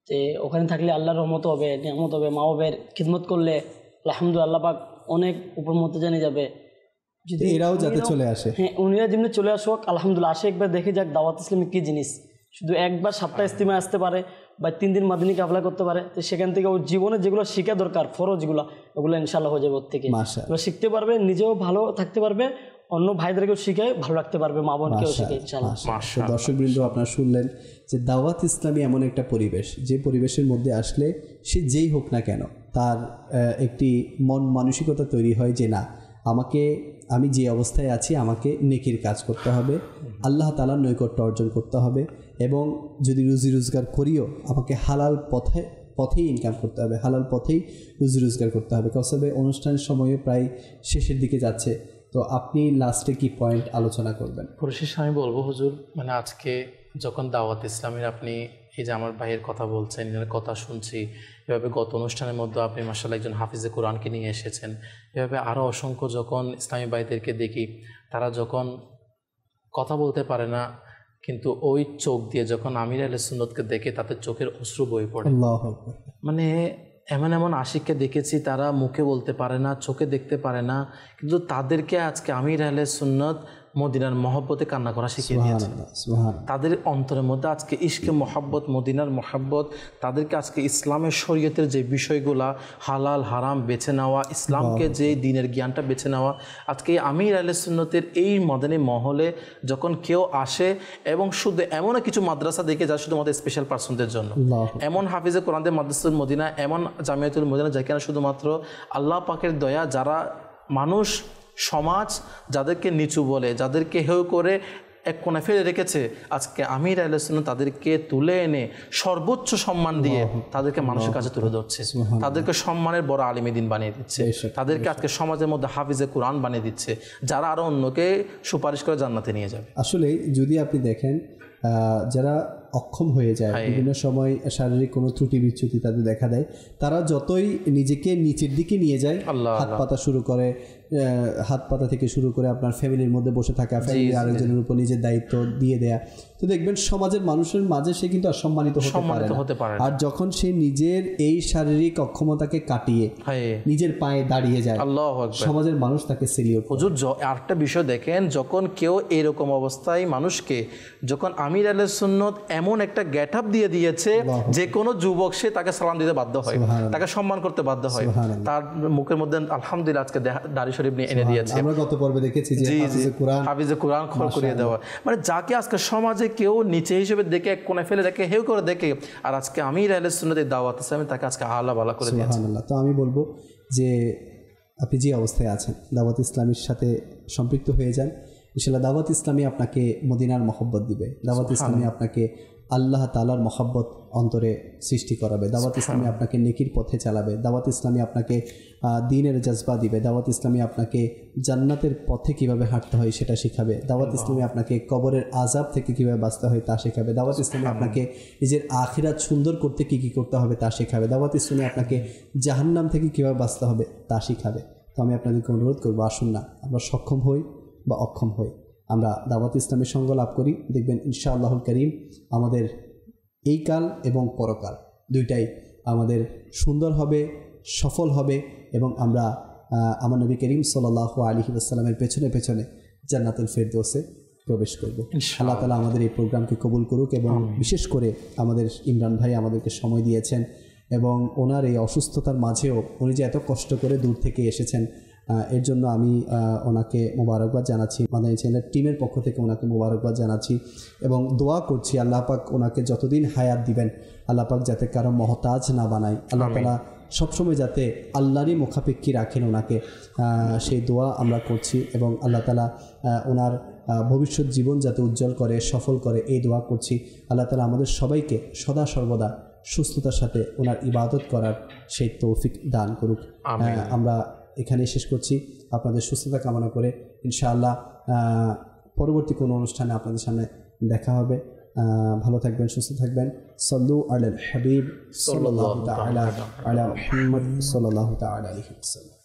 যে ওখানে থাকলে আল্লাহর রহমত হবে, নিয়ামত হবে, মা বাবার খিদমত করলে আলহামদুলিল্লাহ আল্লাহ পাক অনেক উপর মতো জানিয়ে যাবে। যদি এরাও যাতে চলে আসে, হ্যাঁ উনিরা যেমনি চলে আসুক আলহামদুলিল্লাহ, আসে একবার দেখে যাক দাওয়াত ইসলামী কী জিনিস। শুধু একবার সপ্তাহে ইস্তিমায় আসতে পারে বা 3 দিন মাদিনী কাফলা করতে পারে, তো সেখান থেকে ওর জীবনে যেগুলো শেখা দরকার ফরজগুলো, ওগুলো ইনশাআল্লাহ হয়ে যাবে ওর থেকে। ওগুলো শিখতে পারবে, নিজেও ভালো থাকতে পারবে, অন্য ভাইদেরকেও শিখে ভালো রাখতে পারবে, মা বোনকেও শিখে ইনশাআল্লাহ। দর্শকবৃন্দ, আপনারা শুনলেন যে দাওয়াত ইসলামী এমন একটা পরিবেশ, যে পরিবেশের মধ্যে আসলে সে যেই হোক না কেন তার একটি মন মানসিকতা তৈরি হয় যে না, আমি যে অবস্থায় আছি আমাকে নেকির কাজ করতে হবে, আল্লাহ তাআলার নৈকট্য অর্জন করতে হবে, এবং যদি রুজি রোজগার করিও আমাকে হালাল পথেই ইনকাম করতে হবে, হালাল পথেই রুজি রোজগার করতে হবে। কসবে অনুষ্ঠানের সময়ে প্রায় শেষের দিকে যাচ্ছে, তো আপনি লাস্টে কি পয়েন্ট আলোচনা করবেন? পরিশেষে আমি বলবো হুজুর, মানে আজকে যখন দাওয়াত ইসলামের আপনি এই যে আমার ভাইয়ের কথা বলছেন, এর কথা শুনছি, এভাবে গত অনুষ্ঠানের মধ্যে আপনি মাশাআল্লাহ একজন হাফিজে কোরআনকে নিয়ে এসেছেন, এভাবে আরও অসংখ্য যখন ইসলামী ভাইদেরকে দেখি তারা যখন কথা বলতে পারে না, কিন্তু ওই চোখ দিয়ে যখন আমির আহলে সুন্নতকে দেখে তাদের চোখের অশ্রু বয়ে পড়ে। মানে এমন এমন আশিককে দেখেছি তারা মুখে বলতে পারে না, চোখে দেখতে পারে না, কিন্তু তাদেরকে আজকে আমির আহলে সুন্নত মদিনার মহব্বতে কান্না করা শিখিয়ে দিয়েছে। তাদের অন্তরের মধ্যে আজকে ইশকে মহব্বত, মদিনার মহব্বত, তাদেরকে আজকে ইসলামের শরীয়তের যে বিষয়গুলা, হালাল হারাম বেছে নেওয়া, ইসলামকে যে দিনের জ্ঞানটা বেছে নেওয়া, আজকে আমির আহলে সুন্নতের এই মদনী মহলে যখন কেউ আসে, এবং শুধু এমন কিছু মাদ্রাসা দেখে যা শুধুমাত্র স্পেশাল পার্সনদের জন্য, এমন হাফিজে কোরআনদের মাদ্রাসাতুল মদিনা, এমন জামিয়াতুল মদিনা যেখানে শুধুমাত্র আল্লাহ পাকের দয়া, যারা মানুষ সমাজ যাদেরকে নিচু বলে, যাদেরকে হেয় করে এক কোণে ফেলে রেখেছে, আজকে আমির আহলে সুন্নাত তাদেরকে তুলে এনে সর্বোচ্চ সম্মান দিয়ে তাদেরকে মানুষের কাছে তুলে ধরছে, তাদেরকে সম্মানের বড় আলিমে দিন বানিয়ে দিচ্ছে, তাদেরকে আজকে সমাজের মধ্যে হাফিজে কোরআন বানিয়ে দিচ্ছে, যারা আরও অন্যকে সুপারিশ করে জান্নাতে নিয়ে যাবে। আসলে যদি আপনি দেখেন যারা অক্ষম হয়ে যায়, বিভিন্ন সময় শারীরিক কোনো ত্রুটি বিচ্যুতি তাদের দেখা দেয়, তারা যতই নিজেকে নিচের দিকে নিয়ে যায়, হাত পাতা থেকে শুরু করে আপনার ফ্যামিলির মধ্যে বসে থাকা, ফ্যামিলির আরেকজনের উপর নিজের দায়িত্ব দিয়ে দেয়া, তো দেখবেন সমাজের মানুষের মাঝে সে কিন্তু অসম্মানিত হতে পারে। আর যখন সে নিজের এই শারীরিক অক্ষমতাকে কাটিয়ে নিজের পায়ে দাঁড়িয়ে যায়, সমাজের মানুষ তাকে সেলিউট। হুজুর আরেকটা বিষয় দেখেন, যখন কেউ এরকম অবস্থায় মানুষকে, যখন আমির আহলে সুন্নাত এমন একটা গেট আপ দিয়ে দিয়েছে, যে কোনো যুবক সে তাকে সালাম দিতে বাধ্য হয়, তাকে সম্মান করতে বাধ্য হয়, তার মুখের মধ্যে আলহামদুলিল্লাহ আজকে দাড়ি শরীফ নিয়ে এনে দিয়েছে। আমরা গত পর্বে দেখেছি যে হাফিজে কোরআন খোল করিয়ে দেওয়া, মানে যাকে আজকে সমাজে কেউ নিচে হিসেবে দেখে, এক কোণে ফেলে দেখে, হেউ করে দেখে, আর আজকে আমির আহলে সুন্নাতের দাওয়াত ইসলামে তাকে আজকে আলা বালা করে দিয়েছে। তো আমি বলবো যে আপনি যে অবস্থায় আছেন দাওয়াত ইসলামের সাথে সম্পৃক্ত হয়ে যান, ইনশাআল্লাহ দাওয়াত ইসলামী আপনাকে মদিনার মহব্বত দিবে, দাওয়াত ইসলামী আপনাকে আল্লাহ তাআলার মহব্বত অন্তরে সৃষ্টি করাবে, দাওয়াত ইসলামী আপনাকে নেকির পথে চালাবে, দাওয়াত ইসলামী আপনাকে দ্বীনের জজবা দিবে, দাওয়াত ইসলামী আপনাকে জান্নাতের পথে কিভাবে হাঁটতে হয় সেটা শেখাবে, দাওয়াত ইসলামী আপনাকে কবরের আযাব থেকে কিভাবে বাঁচতে হয় তা শেখাবে, দাওয়াত ইসলামী আপনাকে নিজের আখিরাত সুন্দর করতে কী কী করতে হবে তা শেখাবে, দাওয়াত ইসলামী আপনাকে জাহান্নাম থেকে কীভাবে বাঁচতে হবে তা শেখাবে। তো আমি আপনাদেরকে অনুরোধ করবো, আসুন না আমরা সক্ষম হই বা অক্ষম হই, আমরা দাওয়াত ইসলামের সঙ্গ লাভ করি, দেখবেন ইনশাআল্লাহুল কারীম আমাদের এই কাল এবং পরকাল দুইটাই আমাদের সুন্দর হবে, সফল হবে, এবং আমরা আমার নবী করিম সাল্লাল্লাহু আলাইহি ওয়াসাল্লামের পেছনে পেছনে জান্নাতুল ফেরদৌসে প্রবেশ করব। আল্লাহ তাআলা আমাদের এই প্রোগ্রামকে কবুল করুক, এবং বিশেষ করে আমাদের ইমরান ভাই আমাদেরকে সময় দিয়েছেন, এবং ওনার এই অসুস্থতার মাঝেও উনি যে এত কষ্ট করে দূর থেকে এসেছেন, এর জন্য আমি ওনাকে মোবারকবাদ জানাচ্ছি, মাদানী চ্যানেলের টিমের পক্ষ থেকে ওনাকে মোবারকবাদ জানাচ্ছি, এবং দোয়া করছি আল্লাহ পাক ওনাকে যতদিন হায়াত দিবেন, আল্লাহ পাক যাতে কারো মহতাজ না বানায়, আল্লাহ তাআলা সবসময় যাতে আল্লাহরই মুখাপেক্ষী রাখেন ওনাকে, সেই দোয়া আমরা করছি। এবং আল্লাহ তাআলা ওনার ভবিষ্যৎ জীবন যাতে উজ্জ্বল করে, সফল করে, এই দোয়া করছি। আল্লাহ তাআলা আমাদের সবাইকে সদা সর্বদা সুস্থতার সাথে ওনার ইবাদত করার সেই তৌফিক দান করুক। আমরা এখানেই শেষ করছি, আপনাদের সুস্থতা কামনা করে। ইনশাআল্লাহ পরবর্তী কোনো অনুষ্ঠানে আপনাদের সামনে দেখা হবে। ভালো থাকবেন, সুস্থ থাকবেন। সাল্লু আলাল হাবিব সাল্লাল্লাহু তাআলা আলা মুহাম্মদ সাল্লাল্লাহু তাআলা আলাইহি ওয়াসাল্লাম।